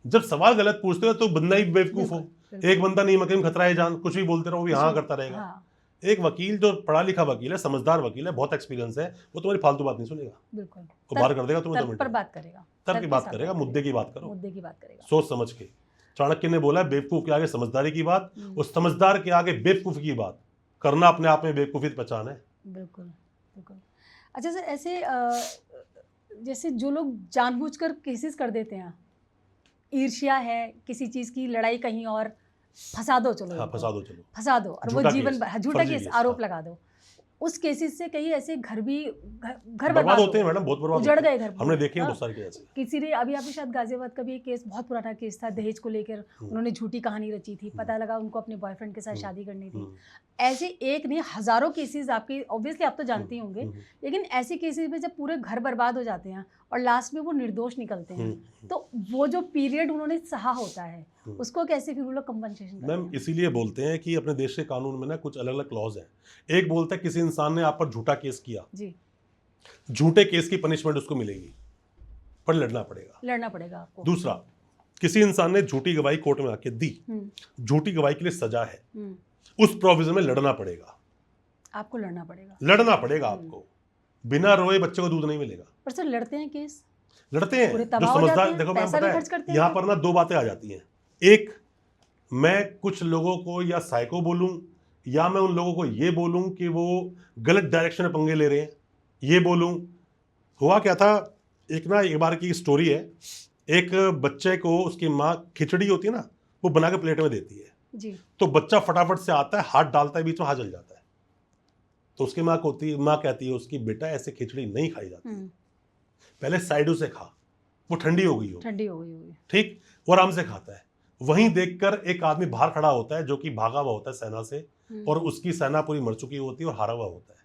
जब सवाल गलत पूछते हो तो बंदा ही बेवकूफ हो। एक बंदा नहीं, मकीम खतरा है जान, कुछ भी बोलते रहो, वो भी हाँ करता रहेगा। एक वकील जो पढ़ा लिखा वकील है, समझदार वकील है, बहुत एक्सपीरियंस है, वो तुम्हारी फालतू बात नहीं सुनेगा, बिल्कुल, वो बाहर कर देगा तुम्हें 2 तर्क मिनट पर में। बात करेगा, तर्क की के बात साथ करेगा, मुद्दे की बात करो, मुद्दे की बात करेगा। सोच समझ के। चाणक्य ने बोला बेवकूफ के आगे समझदारी की बात, उस समझदार के आगे बेवकूफ की बात करना अपने आप में बेवकूफी की पहचान है। बिल्कुल बिल्कुल। अच्छा सर, ऐसे जैसे जो लोग जानबूझकर केसेस कर देते हैं, ईर्ष्या है, किसी चीज़ की लड़ाई कहीं और, फंसा दो, चलो हाँ, फंसा दो, चलो फंसा दो, और वो झूठा जीवन केस, झूठा फर्जी केस केस, आरोप हाँ। लगा दो, उस केसेस से कई ऐसे घर बर्बाद बर्बाद होते हैं मैडम, बहुत बर्बाद उजड़ होते हैं। गए घर। हमने देखे हैं बहुत सारे केस। किसी ने अभी आपके शायद गाजियाबाद का भी एक केस, बहुत पुराना केस था, दहेज को लेकर उन्होंने झूठी कहानी रची थी, पता लगा उनको अपने बॉयफ्रेंड के साथ शादी करनी थी। ऐसे एक नहीं, हजारों केसेस आपकी, ऑब्वियसली आप तो जानते ही होंगे, लेकिन ऐसे केसेस में जब पूरे घर बर्बाद हो जाते हैं और लास्ट में वो निर्दोष निकलते हैं, तो वो जो पीरियड उन्होंने सहा होता है, उसको कैसे फिर वो लोग कंपनसेशन करते हैं? मैम इसीलिए बोलते हैं कि अपने देश के कानून में ना कुछ अलग अलग क्लॉज हैं। एक बोलता है किसी इंसान ने आप पर झूठा केस किया जी, झूठे केस की पनिशमेंट उसको मिलेगी, पर लड़ना पड़ेगा आपको। दूसरा, किसी इंसान ने झूठी गवाही कोर्ट में आके दी, झूठी गवाही के लिए सजा है, उस प्रोविजन में लड़ना पड़ेगा, आपको लड़ना पड़ेगा आपको। बिना रोए बच्चे को दूध नहीं मिलेगा। पर सर लड़ते हैं केस, लड़ते हैं जो समझदार। देखो मैम, पता है यहाँ पर ना 2 बातें आ जाती हैं। एक, मैं कुछ लोगों को या साइको बोलूं, या मैं उन लोगों को ये बोलूं कि वो गलत डायरेक्शन में पंगे ले रहे हैं, ये बोलूं। हुआ क्या था, एक बार की स्टोरी है, एक बच्चे को उसकी माँ खिचड़ी होती है ना, वो बना के प्लेट में देती है जी, तो बच्चा फटाफट से आता है, हाथ डालता है, बीच में हाथ जल जाता है। तो उसकी माँ कहती है उसकी, बेटा ऐसे खिचड़ी नहीं खाई जाती, पहले साइडों से खा, वो ठंडी हो गई होगी, ठीक, वो आराम से खाता है। वहीं देखकर एक आदमी बाहर खड़ा होता है जो कि भागा हुआ होता है सेना से, और उसकी सेना पूरी मर चुकी होती है और हारा हुआ होता है।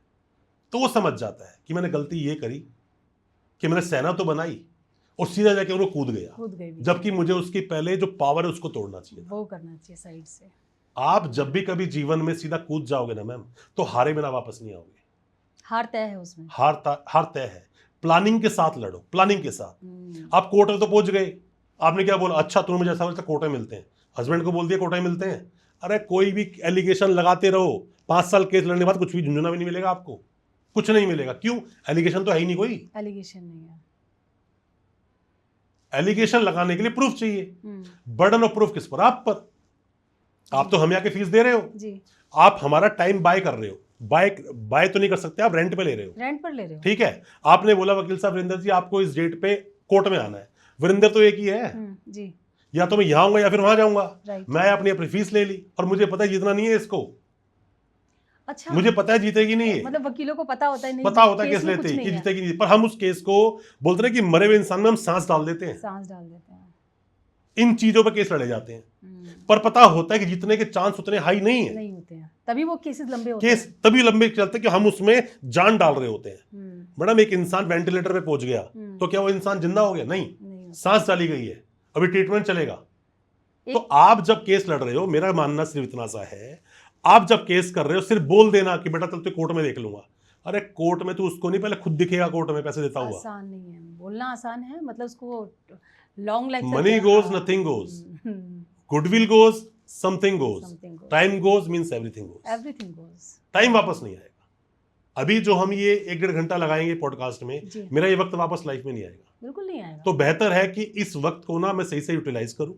तो वो समझ जाता है कि मैंने गलती ये करी कि मैंने सेना तो बनाई और सीधा जाके वो कूद गया, जबकि मुझे उसकी पहले जो पावर है उसको तोड़ना चाहिए, वो करना चाहिए साइड से। आप जब भी कभी जीवन में सीधा कूद जाओगे ना मैम, तो हारे बिना वापस नहीं आओगे। हार तय है उसमें, हार तय है। प्लानिंग के साथ लड़ो, प्लानिंग के साथ। आप कोर्ट में तो पहुंच गए, आपने क्या बोला, अच्छा तुम मुझे ऐसा बोलते कोर्ट में मिलते हैं, हस्बैंड को बोल दिया कोर्ट में मिलते हैं। अरे कोई भी एलिगेशन लगाते रहो, 5 साल केस लड़ने के बाद कुछ भी झुंझुना भी नहीं मिलेगा आपको, कुछ नहीं मिलेगा। क्यों? एलिगेशन तो है ही नहीं, कोई एलिगेशन नहीं है। एलिगेशन लगाने के लिए प्रूफ चाहिए, बर्डन ऑफ प्रूफ किस पर? आप पर। आप तो हमें आके फीस दे रहे हो जी, आप हमारा टाइम बाय कर रहे हो। बाय तो नहीं कर सकते, आप रेंट पे ले रहे हो, ठीक है। आपने बोला वकील साहब वीरेंद्र जी आपको इस डेट पे कोर्ट में आना है, वीरेंद्र तो एक ही है जी, या तो मैं यहाँ आऊंगा या फिर वहां जाऊंगा। मैं अपनी फीस ले ली और मुझे पता है जीतना नहीं है इसको। अच्छा, मुझे पता है जीतेगी नहीं है, मतलब वकीलों को पता होता है नहीं, पता होता है केस लेते कि जीतेगी नहीं, पर हम उस केस को बोलते हैं कि मरे हुए इंसान में हम सांस डाल देते हैं, इन चीजों पे केस लड़े जाते हैं। पर पता होता है कि जीतने के चांस उतने हाई नहीं होते हैं, तभी वो केसेस लंबे होते हैं। केस तभी लंबे चलते हैं कि हम उसमें जान डाल रहे होते हैं। मैडम एक इंसान वेंटिलेटर पे पहुंच गया तो क्या वो इंसान जिंदा हो गया? नहीं, सांस डाली गई है, अभी ट्रीटमेंट चलेगा। तो आप जब केस लड़ रहे हो, मेरा मानना सिर्फ इतना सा है, आप जब केस कर रहे हो सिर्फ बोल देना कि बेटा चल तो कोर्ट में देख लूंगा। अरे कोर्ट में तो उसको नहीं, पहले खुद दिखेगा कोर्ट में पैसे देता हुआ। आसान नहीं है, बोलना आसान है, मतलब उसको long life, money goes nothing goes, goodwill goes something goes, time goes means everything goes, time वापस नहीं आएगा। अभी जो हम ये 1-1.5 घंटा लगाएंगे पॉडकास्ट में, मेरा ये वक्त वापस लाइफ में नहीं आएगा, बिल्कुल नहीं आएगा। तो बेहतर है कि इस वक्त को ना मैं सही से यूटिलाइज करूं,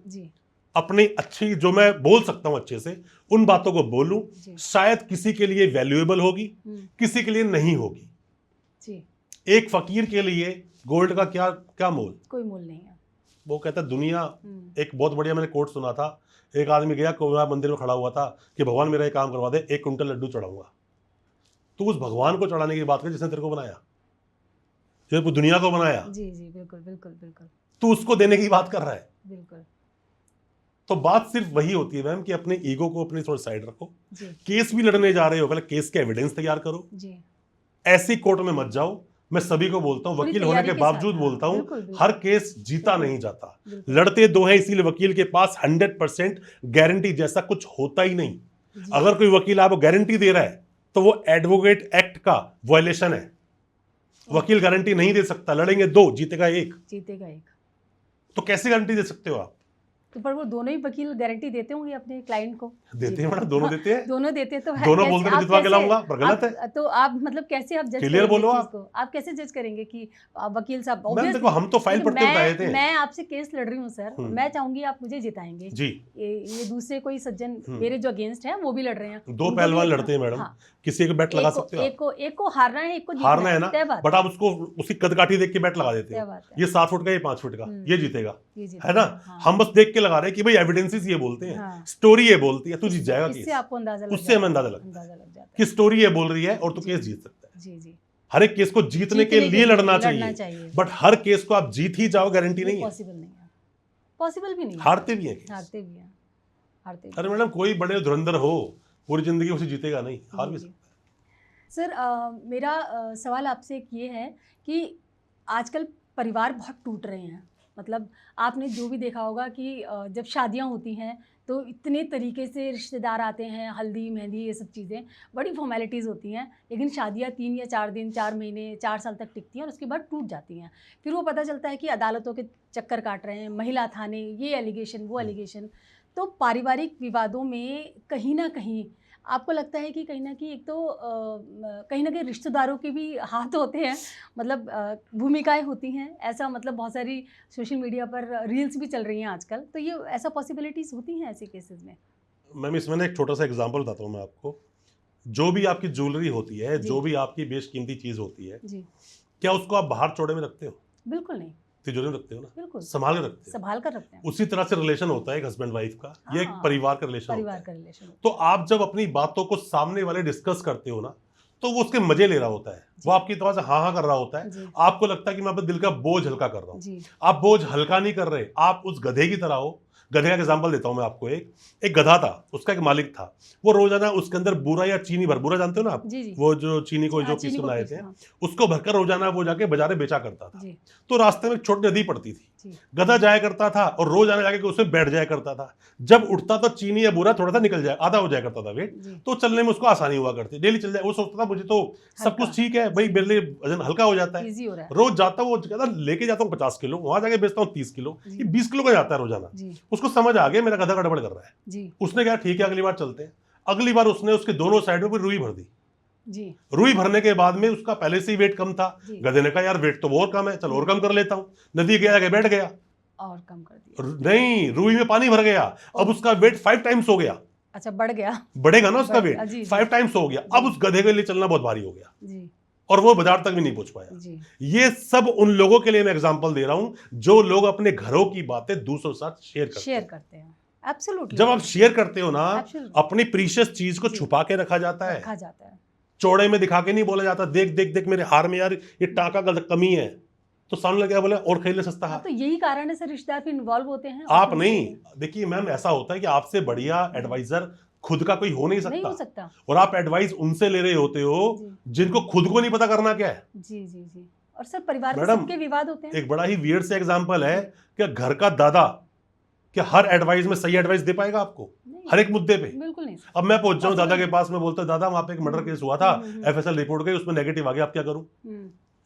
अपनी अच्छी जो मैं बोल सकता हूं अच्छे से उन बातों को बोलूं, शायद किसी के लिए वैल्यूएबल होगी, किसी के लिए नहीं होगी जी। एक फकीर के लिए गोल्ड का क्या मोल? कोई मोल नहीं है। वो कहता दुनिया, एक बहुत बढ़िया मैंने कोट सुना था, एक आदमी गया कोबा मंदिर में खड़ा हुआ था कि भगवान मेरा एक काम करवा दे, 1 कुंटल लड्डू चढ़ाऊंगा। तो उस भगवान को चढ़ाने की बात कर जिसने तेरे को बनाया, जिसने दुनिया को बनाया, जी बिल्कुल बिल्कुल बिल्कुल, तू उसको देने की बात कर रहा है, बिल्कुल। तो बात सिर्फ वही होती है मैम कि अपने ईगो को अपनी थोड़ी साइड रखो। केस भी लड़ने जा रहे हो, पहले केस के एविडेंस तैयार करो जी। ऐसी कोर्ट में मत जाओ। मैं सभी को बोलता हूं, वकील होने के बावजूद बोलता हूं, हर केस जीता नहीं जाता, लड़ते दो हैं, इसीलिए वकील के पास 100% गारंटी जैसा कुछ होता ही नहीं। अगर कोई वकील आपको गारंटी दे रहा है तो वो एडवोकेट एक्ट का वायलेशन है। वकील गारंटी नहीं दे सकता, लड़ेंगे 2 जीतेगा 1, तो कैसे गारंटी दे सकते हो आप? तो पर वो दोनों ही वकील गारंटी देते होंगे अपने क्लाइंट को? देते हैं मैडम, दोनों देते हैं। दोनों देते हैं तो दोनों बोलते हैं जितवा के लाऊंगा, पर गलत है। तो आप मतलब कैसे आप जज क्लियर बोलो इस चीज को? आप कैसे जज करेंगे कि वकील साहब? मैम देखो, हम तो फाइल पढ़ते हुए आए थे। मैं आपसे केस लड़ रही हूँ सर, मैं चाहूंगी आप मुझे जिताएंगे जी। ये दूसरे कोई सज्जन मेरे जो अगेंस्ट हैं वो भी लड़ रहे हैं, दो पहलवान लड़ते हैं मैडम। किसी को बैट लगा सकते हो, एक को हारना है, एक को हारना है ना, बट आप उसको उसकी कदकाठी देख के बैट लगा देते हैं। ये 7 फुट का, ये 5 फुट का, ये जीतेगा, है ना। हम बस देख के लगा रहे हैं कि भाई एविडेंसेस ये बोलते हैं, स्टोरी ये बोलती है, तू जीत जाएगा। इससे आपको अंदाजा लग उससे हमें अंदाजा लग जाता है कि स्टोरी ये बोल रही है और तू केस जीत सकता है। जी जी। हर एक केस को जीतने के लिए लड़ना चाहिए, बट हर केस को आप जीत ही जाओ गारंटी नहीं है। पॉसिबल नहीं है, पॉसिबल भी नहीं है। हारते भी हैं, हारते भी हैं, हारते भी। अरे मैडम, कोई बड़े धुरंधर हो पूरी जिंदगी उसे जीतेगा नहीं, हार भी सकता है। सर मेरा सवाल आपसे एक ये है कि आजकल परिवार बहुत टूट रहे हैं। मतलब आपने जो भी देखा होगा कि जब शादियां होती हैं तो इतने तरीके से रिश्तेदार आते हैं, हल्दी मेहंदी ये सब चीज़ें बड़ी फॉर्मेलिटीज़ होती हैं, लेकिन शादियां 3 या 4 दिन, 4 महीने, 4 साल तक टिकती हैं और उसके बाद टूट जाती हैं। फिर वो पता चलता है कि अदालतों के चक्कर काट रहे हैं, महिला थाने, ये एलिगेशन वो एलिगेशन। तो पारिवारिक विवादों में कहीं ना कहीं आपको लगता है कि कहीं ना कहीं एक तो कहीं ना कहीं रिश्तेदारों के भी हाथ होते हैं, मतलब भूमिकाएं होती हैं, ऐसा मतलब बहुत सारी सोशल मीडिया पर रील्स भी चल रही हैं आजकल, तो ये ऐसा पॉसिबिलिटीज़ होती हैं ऐसे केसेस में? मैम इसमें ना एक छोटा सा एग्जांपल बताता हूँ मैं आपको। जो भी आपकी ज्वेलरी होती है, जो भी आपकी बेशकीमती चीज़ होती है, क्या उसको आप बाहर चौड़े में रखते हो? बिल्कुल नहीं। तिजोरी में रखते हो ना, बिल्कुल संभाल के रखते हैं, संभाल कर रखते हैं। उसी तरह से रिलेशन होता है एक हस्बैंड वाइफ का, ये एक परिवार का रिलेशन होता है। तो आप जब अपनी बातों को सामने वाले डिस्कस करते हो ना, तो वो उसके मजे ले रहा होता है, वो आपकी तरह से हाँ हाँ कर रहा होता है, आपको लगता है कि मैं अपने दिल का बोझ हल्का कर रहा हूँ। आप बोझ हल्का नहीं कर रहे, आप उस गधे की तरह हो। गधे का एग्जांपल देता हूं मैं आपको। एक गधा था, उसका एक मालिक था, वो रोजाना उसके अंदर बूरा या चीनी भर, बूरा जानते हो ना आप, वो जो चीनी को जो पीस बनाए थे, उसको भरकर रोजाना वो जाके बाजार में बेचा करता था। तो रास्ते में एक छोटी नदी पड़ती थी, गधा जाया करता था और रोजाना जाके उसमें बैठ जाया करता था। जब उठता तो चीनी या बूरा थोड़ा सा निकल जाए, आधा हो जाया करता था वेट, तो चलने में उसको आसानी हुआ करती, डेली चल जाए। वो सोचता था मुझे तो सब कुछ ठीक है भाई, मेरे लिए वजन हल्का हो जाता है, रोज जाता हूँ, वो कहता लेके जाता हूँ 50 किलो, वहां जाके बेचता हूँ 30 किलो, ये 20 किलो का जाता है रोजाना। उसको समझ आ गया मेरा गधा गड़बड़ कर रहा है। उसने कहा ठीक है अगली बार चलते हैं। अगली बार उसने उसके दोनों साइड में रुई भर दी। रुई भरने के बाद में उसका पहले से ही वेट कम था, गधे ने कहा यार वेट तो बहुत कम है, चलो और कम कर लेता हूँ। नदी गया आगे बैठ गया और कम कर दिया, नहीं रुई में पानी भर गया, अब उसका वेट 5 टाइम्स हो गया। अच्छा बढ़ गया, बढ़ेगा ना उसका वेट, 5 टाइम्स हो गया। अब उस गधे के लिए चलना बहुत भारी हो गया और वो बाजार तक भी नहीं पहुंच पाया। ये सब उन लोगों के लिए मैं एग्जांपल दे रहा हूं जो लोग अपने घरों की बातें दूसरों के साथ शेयर करते हैं। एब्सोल्युटली। जब आप शेयर करते हो ना, अपनी प्रीशियस चीज को छुपा के रखा जाता है, चौड़े में दिखा के नहीं बोला जाता देख देख देख मेरे हार में यार ये टाका का कमी है, तो सामने क्या बोले और खरीद ले सस्ता हार। तो यही कारण है सर रिश्तेदार फिर इन्वॉल्व होते हैं। आप नहीं, देखिए मैम ऐसा होता है कि आपसे बढ़िया एडवाइजर खुद का कोई हो नहीं सकता, और आप एडवाइस उनसे ले रहे होते हो जिनको खुद को नहीं पता करना क्या है। जी जी जी। और सर परिवार में सबके विवाद होते हैं। एक बड़ा ही वियर्ड से एग्जांपल है कि घर का दादा क्या हर एडवाइस में सही एडवाइस दे पाएगा आपको हर एक मुद्दे पे? बिल्कुल नहीं। अब मैं पहुंच जाऊं दादा के पास में, बोलता दादा वहां पे एक मर्डर केस हुआ था, एफएसएल रिपोर्ट गई, उसमें नेगेटिव आ गया, आप क्या करूं?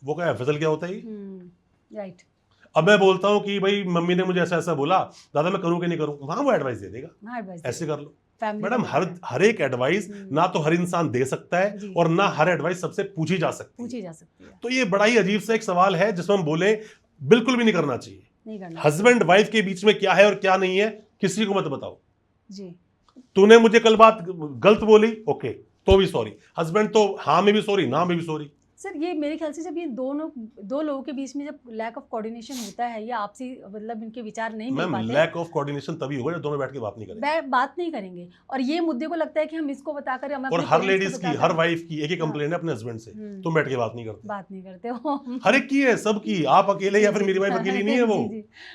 वो क्या एफएसएल क्या होता है? राइट। अब मैं बोलता हूं कि भाई मम्मी ने मुझे ऐसा ऐसा बोला, दादा मैं करूं कि नहीं करूं? वहां वो एडवाइस दे देगा, ऐसे कर लो। मैडम हर एक एडवाइस ना तो हर इंसान दे सकता है और ना हर एडवाइस सबसे पूछी जा सकती है। तो ये बड़ा ही अजीब सा एक सवाल है जिसमें हम बोले बिल्कुल भी नहीं करना चाहिए। हस्बैंड वाइफ के बीच में क्या है और क्या नहीं है किसी को मत बताओ जी। तूने मुझे कल बात गलत बोली, ओके तो भी सॉरी, हस्बैंड तो हाँ में भी सॉरी ना में भी सॉरी। सर ये मेरे ख्याल से जब ये दो लोगों के बीच में जब लैक ऑफ कोऑर्डिनेशन होता है या आपसी मतलब इनके विचार नहीं मिल पाते, लैक ऑफ कोऑर्डिनेशन तभी होगा जब दोनों बैठ के बात नहीं करेंगे और ये मुद्दे को लगता है कि हम इसको बताकर और हर लेडीज की हर वाइफ की एक ही कंप्लेंट है अपने हस्बैंड से, तुम बैठ के बात नहीं करते हो। हर एक की है, सबकी, आप अकेले या फिर मेरी वाइफ अकेली नहीं है, वो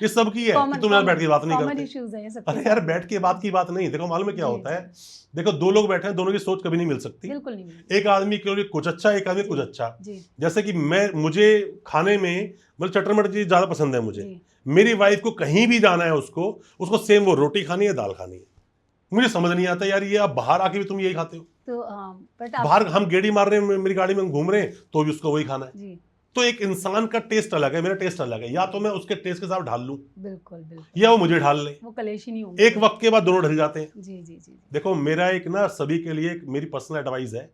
ये सबकी है कि तुम बैठ के बात नहीं करते। अरे यार बैठ के बात की बात नहीं, देखो मालूम है क्या होता है, देखो दो लोग बैठे हैं, दोनों की सोच कभी नहीं मिल सकती, बिल्कुल नहीं। एक आदमी के लिए कुछ अच्छा, एक आदमी कुछ अच्छा। जैसे कि मुझे खाने में मतलब चटर मटर चीज ज्यादा पसंद है मुझे, मेरी वाइफ को कहीं भी जाना है उसको सेम वो रोटी खानी है दाल खानी है। मुझे समझ नहीं आता यार ये आप बाहर आके भी तुम यही खाते हो, तो बाहर हम गेड़ी मार रहे हैं, मेरी गाड़ी में घूम रहे हैं तो भी उसको वही खाना है। तो एक इंसान का टेस्ट अलग है, मेरा टेस्ट अलग है, या तो मैं उसके टेस्ट के साथ ढाल लूं, बिल्कुल बिल्कुल, या वो मुझे ढाल ले, वो कलेश ही नहीं होंगे। एक वक्त के बाद दोनों ढल जाते हैं। जी जी जी देखो मेरा एक ना सभी के लिए एक मेरी पर्सनल एडवाइस है,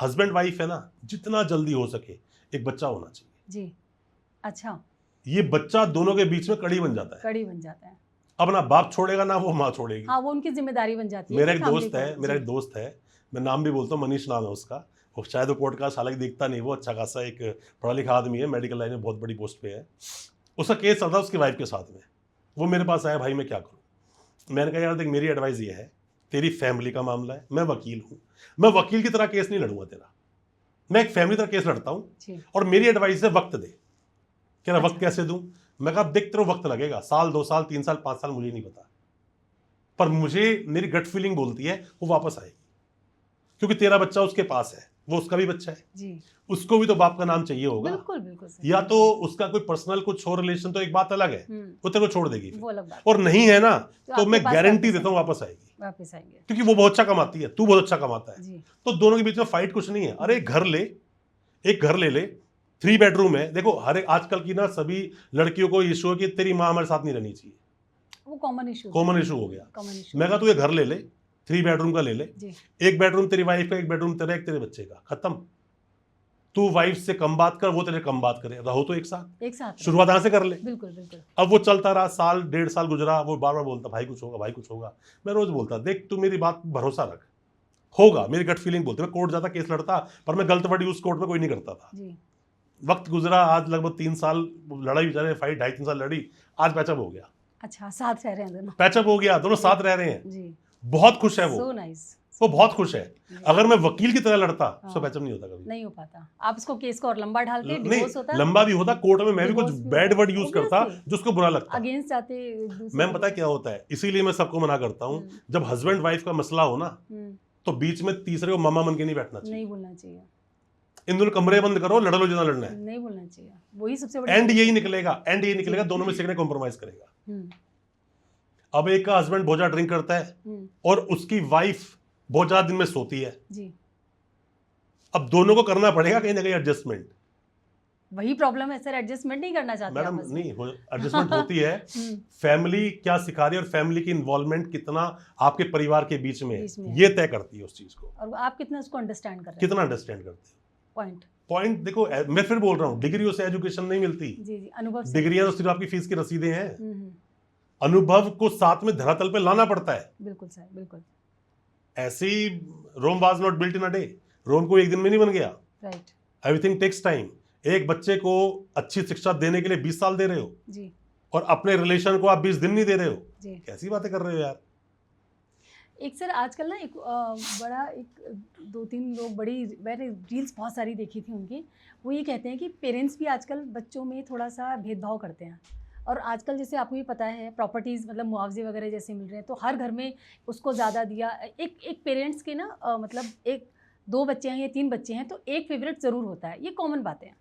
हस्बैंड वाइफ है ना, जितना जल्दी हो सके एक बच्चा होना चाहिए जी। अच्छा, ये बच्चा दोनों के बीच में कड़ी बन जाता है, कड़ी बन जाता है। अब ना बाप छोड़ेगा ना वो माँ छोड़ेगी। हाँ, वो उनकी जिम्मेदारी बन जाती है। मेरा एक दोस्त है, मैं नाम भी बोलता हूँ, मनीष नाम है उसका, वो शायद वो पॉडकास्ट हालांकि देखता नहीं, वो अच्छा खासा एक पढ़ा लिखा आदमी है, मेडिकल लाइन में बहुत बड़ी पोस्ट पे है। उसका केस चल रहा है उसकी वाइफ के साथ में, वो मेरे पास आया, भाई मैं क्या करूँ। मैंने कहा यार देख मेरी एडवाइस ये है, तेरी फैमिली का मामला है, मैं वकील हूँ, मैं वकील की तरह केस नहीं लड़ूंगा तेरा, मैं एक फैमिली तरह केस लड़ता हूँ, और मेरी एडवाइस है वक्त दे। कह रहा वक्त कैसे दूं? मैं कहा देख तेरे वक्त लगेगा, साल 2 साल 3 साल 5 साल मुझे नहीं पता, पर मुझे मेरी गट फीलिंग बोलती है वो वापस आएगी, क्योंकि तेरा बच्चा उसके पास है, वो उसका भी बच्चा है जी। उसको भी तो बाप का नाम चाहिए होगा। बिल्कुल बिल्कुल या तो उसका कोई पर्सनल कुछ हो रिलेशन तो एक बात अलग है, वो तेरे को छोड़ देगी, वो अलग बात। और नहीं है ना तो मैं गारंटी देता हूँ वापस आएंगे, क्योंकि वो बहुत अच्छा कमाती है, तू बहुत अच्छा कमाता है, तो दोनों के बीच में फाइट कुछ नहीं है। अरे एक घर ले ले 3 बेडरूम है। देखो हर एक आजकल की ना सभी लड़कियों को इशू है कि तेरी माँ हमारे साथ नहीं रहनी चाहिए, वो कॉमन इशू हो गया। मैं कहा तू ये घर ले ले, 3 बेडरूम का ले ले, एक बेडरूम तेरी वाइफ का, एक बेडरूम तेरा, एक तेरे बच्चे का, खत्म। तू वाइफ से कम बात कर, वो तेरे कम बात करे, रहो तो एक साथ शुरुआत यहाँ से कर ले। बिल्कुल बिल्कुल। अब वो चलता रहा, साल 1.5 साल गुजरा, वो बार बार बोलता भाई कुछ होगा, भाई कुछ होगा। मैं रोज बोलता देख तू मेरी बात भरोसा रख, होगा, मेरी गट फीलिंग बोलती। मैं कोर्ट जाता, केस लड़ता, पर मैं गलत वर्ड यूज कोर्ट में कोई नहीं करता था। वक्त गुजरा, आज लगभग 3 साल लड़ाई बेचारे, फाइट 2.5-3 साल लड़ी, आज पैचअप हो गया। अच्छा, साथ रह रहे हैं दोनों, पैचअप हो गया, दोनों साथ रह रहे हैं जी। बहुत खुश है वो, so nice. वो बहुत खुश है। अगर मैं वकील की तरह लड़ता तो पैचअप नहीं होता, कभी नहीं हो पाता। आप उसको केस को और लंबा ढालते, डिवोर्स होता, लंबा भी होता, कोर्ट में मैं भी कुछ बैड वर्ड यूज करता जो उसको बुरा लगता, अगेंस्ट जाते। मैं पता क्या होता है, इसीलिए मैं सबको मना करता हूँ, जब हस्बैंड वाइफ का मसला हो ना तो बीच में तीसरे को मामा मन के नहीं बैठना चाहिए, नहीं बोलना चाहिए। इन दोनों कमरे बंद करो, लड़ लो जितना लड़ना है, नहीं बोलना चाहिए, वही सबसे बड़ी एंड यही निकलेगा, दोनों में से एक कॉम्प्रोमाइज करेगा। अब एक का हस्बैंड बहुत ज्यादा ड्रिंक करता है और उसकी वाइफ बहुत ज्यादा दिन में सोती है जी। अब दोनों को करना पड़ेगा कहीं ना कहीं एडजस्टमेंट। वही प्रॉब्लम है सर, एडजस्टमेंट नहीं करना चाहते मैडम, नहीं एडजस्टमेंट होती है। फैमिली क्या सिखा रही है और फैमिली की इन्वॉल्वमेंट कितना आपके परिवार के बीच में ये तय करती है उस चीज को, और आप कितना उसको अंडरस्टैंड कर रहे हैं, कितना अंडरस्टैंड करते हैं। पॉइंट देखो, मैं फिर बोल रहा हूँ, डिग्रियों से एजुकेशन नहीं मिलती जी, अनुभव। डिग्रियां तो सिर्फ आपकी फीस की रसीदें हैं, अनुभव को साथ में धरातल पे लाना पड़ता है। बिल्कुल सर, बिल्कुल। ऐसी Rome was not built in a day, Rome को एक दिन में नहीं बन गया, राइट। Everything takes time. एक बच्चे को अच्छी शिक्षा देने के लिए 20 साल दे रहे हो जी, और अपने रिलेशन को आप 20 दिन नहीं दे रहे हो जी। कैसी बातें कर रहे हो यार। एक सर आजकल ना एक बड़ा एक 2-3 लोग, बड़ी मैंने रील्स बहुत सारी देखी थी उनकी, वो ये कहते हैं कि पेरेंट्स भी आजकल बच्चों में थोड़ा सा भेदभाव करते हैं, और आजकल जैसे आपको भी पता है प्रॉपर्टीज़ मतलब मुआवजे वगैरह जैसे मिल रहे हैं, तो हर घर में उसको ज़्यादा दिया। एक पेरेंट्स के ना मतलब एक 2 बच्चे हैं या 3 बच्चे हैं तो एक फेवरेट ज़रूर होता है, ये कॉमन बातें हैं,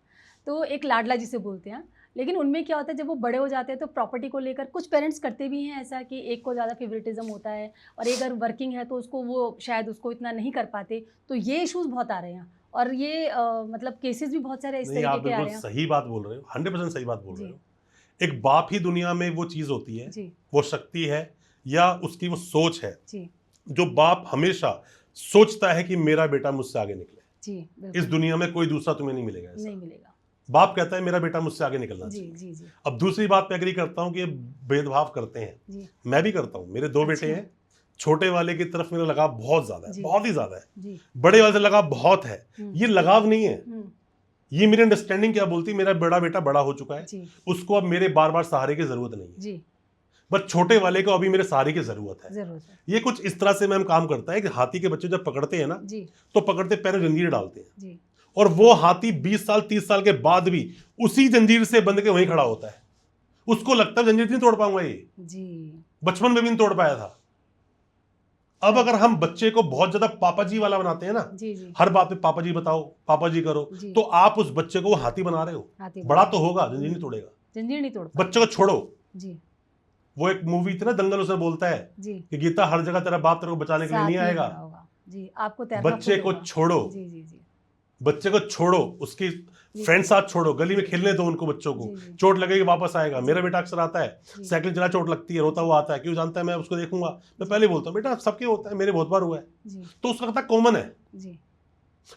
तो एक लाडला जिसे बोलते हैं। लेकिन उनमें क्या होता है, जब वो बड़े हो जाते हैं तो प्रॉपर्टी को लेकर कुछ पेरेंट्स करते भी हैं ऐसा कि एक को ज़्यादा फेवरेटिज्म होता है, और एक अगर वर्किंग है तो उसको वो शायद उसको इतना नहीं कर पाते, तो ये इश्यूज़ बहुत आ रहे हैं, और ये मतलब केसेस भी बहुत सारे इस तरीके के आ रहे हैं। सही बात बोल रहे हो, 100% सही बात बोल रहे हो। एक बाप ही दुनिया में वो चीज होती है जी, वो शक्ति है या उसकी वो सोच है जी, जो बाप हमेशा सोचता है कि मेरा बेटा मुझसे आगे निकले जी, इस दुनिया में कोई दूसरा तुम्हें नहीं मिलेगा, नहीं मिलेगा। बाप कहता है मेरा बेटा मुझसे आगे निकलना चाहिए जी, जी। अब दूसरी बात पे एग्री करता हूँ कि भेदभाव करते हैं जी, मैं भी करता हूँ। मेरे 2 बेटे हैं, छोटे वाले की तरफ मेरा लगाव बहुत ज्यादा है, बहुत ही ज्यादा है, बड़े वाले से लगाव बहुत है। ये लगाव नहीं है, ये मेरी अंडरस्टैंडिंग क्या बोलती है, मेरा बड़ा बेटा बड़ा हो चुका है, उसको अब मेरे बार बार सहारे की जरूरत नहीं है, बस छोटे वाले को अभी मेरे सहारे की जरूरत है। ये कुछ इस तरह से मैम काम करता है कि हाथी के बच्चे जब पकड़ते हैं ना तो पकड़ते पैरों जंजीर डालते हैं, और वो हाथी 20 साल 30 साल के बाद भी उसी जंजीर से बंध के वहीं खड़ा होता है। उसको लगता है जंजीर नहीं तोड़ पाऊंगा, ये बचपन में भी नहीं तोड़ पाया था। अब अगर हम बच्चे को बहुत ज्यादा पापा जी वाला बनाते हैं ना जी, हर बात पे पापा जी बताओ, पापा जी करो, तो आप उस बच्चे को वो हाथी बना रहे हो। बड़ा तो होगा, जंजीर नहीं तोड़ेगा, जंजीर नहीं तोड़ता। बच्चे को छोड़ो जी। वो एक मूवी थी ना दंगल, उसमें बोलता है कि गीता हर जगह तेरा बाप तेरे को बचाने के लिए नहीं आएगा जी, आपको बच्चे को छोड़ो जी, जी, जी। बच्चे को छोड़ो, उसकी फ्रेंड साथ छोड़ो, गली में खेलने दो उनको, बच्चों को चोट लगेगी वापस आएगा। मेरा बेटा अक्सर आता है, साइकिल चला चोट लगती है, रोता हुआ आता है, क्यों जानता है, मैं उसको देखूंगा, मैं पहले बोलता हूँ बेटा सबके होता है, मेरे बहुत बार हुआ है, तो उसका लगता कॉमन है।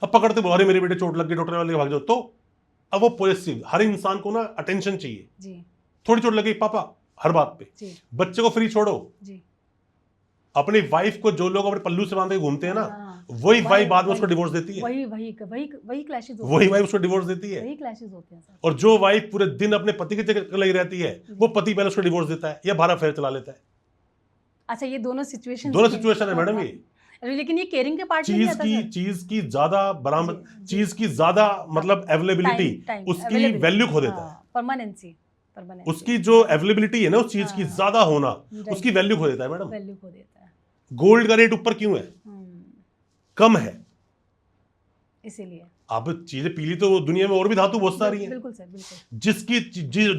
अब पकड़ते अरे मेरे बेटे चोट लग गई, डॉक्टर वाले भाग जाओ, तो अब वो पॉजिटिव, हर इंसान को ना अटेंशन चाहिए, थोड़ी चोट लगी पापा हर बात पे, बच्चे को फ्री छोड़ो। अपनी वाइफ को जो लोग अपने पल्लू से बांध के घूमते हैं ना, वही वाइफ बाद में उसको डिवोर्स देती है, वही क्लैशेस, वही वाइफ उसको डिवोर्स देती है, वही क्लैशेस होते हैं सर। और जो वाइफ पूरे दिन अपने पति के चक्कर लगी रहती है, वो पति पहले उसको डिवोर्स देता है या 12 फेर चला लेता है। अच्छा, ये दोनों सिचुएशन है मैडम। ये लेकिन ये केयरिंग के पार्ट में चीज की ज्यादा बरामद, चीज की ज्यादा मतलब अवेलेबिलिटी, उसकी वैल्यू खो देता है, परमानेंसी, उसकी जो अवेलेबिलिटी है ना उस चीज की ज्यादा होना, उसकी वैल्यू खो देता है मैडम। वैल्यू खो देता है। गोल्ड का रेट ऊपर क्यों है, कम है इसीलिए। आप चीजें पीली तो दुनिया में और भी धातु बहुत सारी हैं। बिल्कुल सर, बिल्कुल। जिसकी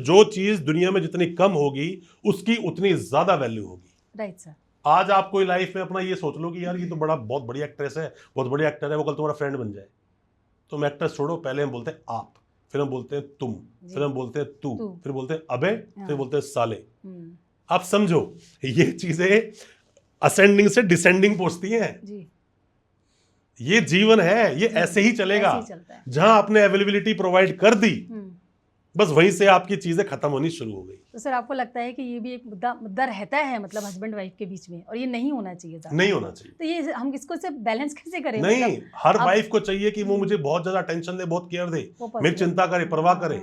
जो चीज दुनिया में जितनी कम होगी उसकी उतनी ज्यादा वैल्यू होगी। Right sir. आज आप कोई लाइफ में अपना ये सोच लो कि यार ये तो बहुत बड़ी एक्ट्रेस है, बहुत बड़ी एक्टर है, वो कल तुम्हारा फ्रेंड बन जाए, तो हम एक्ट्रेस छोड़ो, पहले हम बोलते हैं आप, फिर हम बोलते हैं तुम, फिर हम बोलते हैं तू, फिर बोलते हैं अबे, फिर बोलते हैं साले। आप समझो ये चीजें असेंडिंग से डिसेंडिंग पहुंचती हैं। ये जीवन है, ये ऐसे ही चलेगा। जहां आपने अवेलेबिलिटी प्रोवाइड कर दी, बस वहीं से आपकी चीजें खत्म होनी शुरू हो गई। तो सर आपको लगता है कि ये भी एक मुद्दा रहता है, मतलब हस्बैंड वाइफ के बीच में, और ये नहीं होना चाहिए, नहीं होना चाहिए। तो ये हम इसको से बैलेंस कैसे करें? नहीं, मतलब हर वाइफ को चाहिए कि वो मुझे बहुत ज्यादा अटेंशन दे, बहुत केयर दे, मेरी चिंता करे, परवाह करे,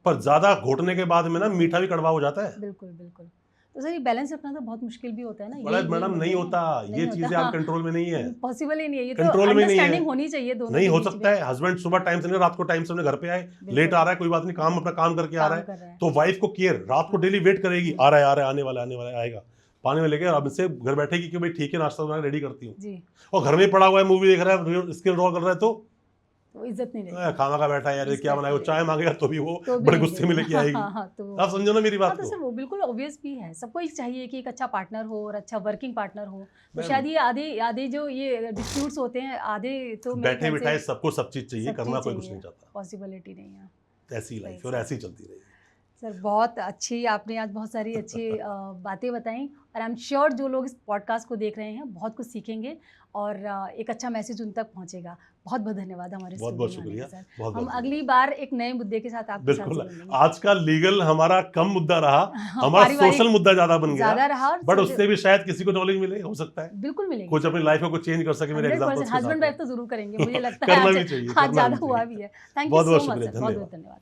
पर ज्यादा घोटने के बाद में ना मीठा भी कड़वा हो जाता है। बिल्कुल बिल्कुल। तो सर ये बैलेंस रखना तो बहुत मुश्किल भी होता है ना। मैडम नहीं होता, ये चीजें आप कंट्रोल में नहीं है, पॉसिबल ही नहीं है, ये कंट्रोल तो में नहीं अंडरस्टैंडिंग होनी चाहिए दोनों। नहीं हो सकता है, हस्बैंड सुबह टाइम से नहीं, रात को टाइम से अपने घर पे आए, लेट आ रहा है कोई बात नहीं, काम अपना काम करके आ रहा है, तो वाइफ को केयर, रात को डेली वेट करेगी, आ रहा है आने वाला आएगा, पानी में लेके अब से घर बैठेगी कि भाई ठीक है नाश्ता बना रेडी करती हूँ, और घर में पड़ा हुआ है मूवी देख रहा है, स्किल ड्रॉ कर रहा है, तो इज्जत नहीं रहेगी। खाना का बैठा है यार, क्या बनाया, वो चाय मांगेगा तो भी वो बड़े गुस्से में लेके आएगी। आप समझो ना मेरी बात को। तो सर वो बिल्कुल ऑब्वियस भी है, सबको ही चाहिए कि एक अच्छा पार्टनर हो और अच्छा वर्किंग पार्टनर हो। तो शायद ये आधे जो ये डिस्प्यूट्स होते हैं, आधे तो बैठे बिठाए सबको सब चीज चाहिए, करना कोई कुछ नहीं चाहता, पॉसिबिलिटी नहीं है। ऐसी लाइफ और ऐसी चलती रहेगी। सर बहुत अच्छी, आपने आज बहुत सारी अच्छी बातें बताई, और आई एम श्योर जो लोग इस पॉडकास्ट को देख रहे हैं बहुत कुछ सीखेंगे और एक अच्छा मैसेज उन तक पहुंचेगा। बहुत बहुत धन्यवाद हमारे बहुत बहुत शुक्रिया सर। हम अगली बार एक नए मुद्दे के साथ आपके साथ जुड़ेंगे। आज का लीगल हमारा कम मुद्दा रहा, हमारा सोशल मुद्दा ज्यादा बन गया, बट उससे भी शायद किसी को नॉलेज मिले, हो सकता है बिल्कुल मिलेगी, कुछ अपनी लाइफ को कुछ चेंज कर सके। मेरे एग्जांपल हस्बैंड वाइफ तो जरूर करेंगे, मुझे लगता है आज ज्यादा हुआ भी है। Thank you so much sir, बहुत बहुत धन्यवाद।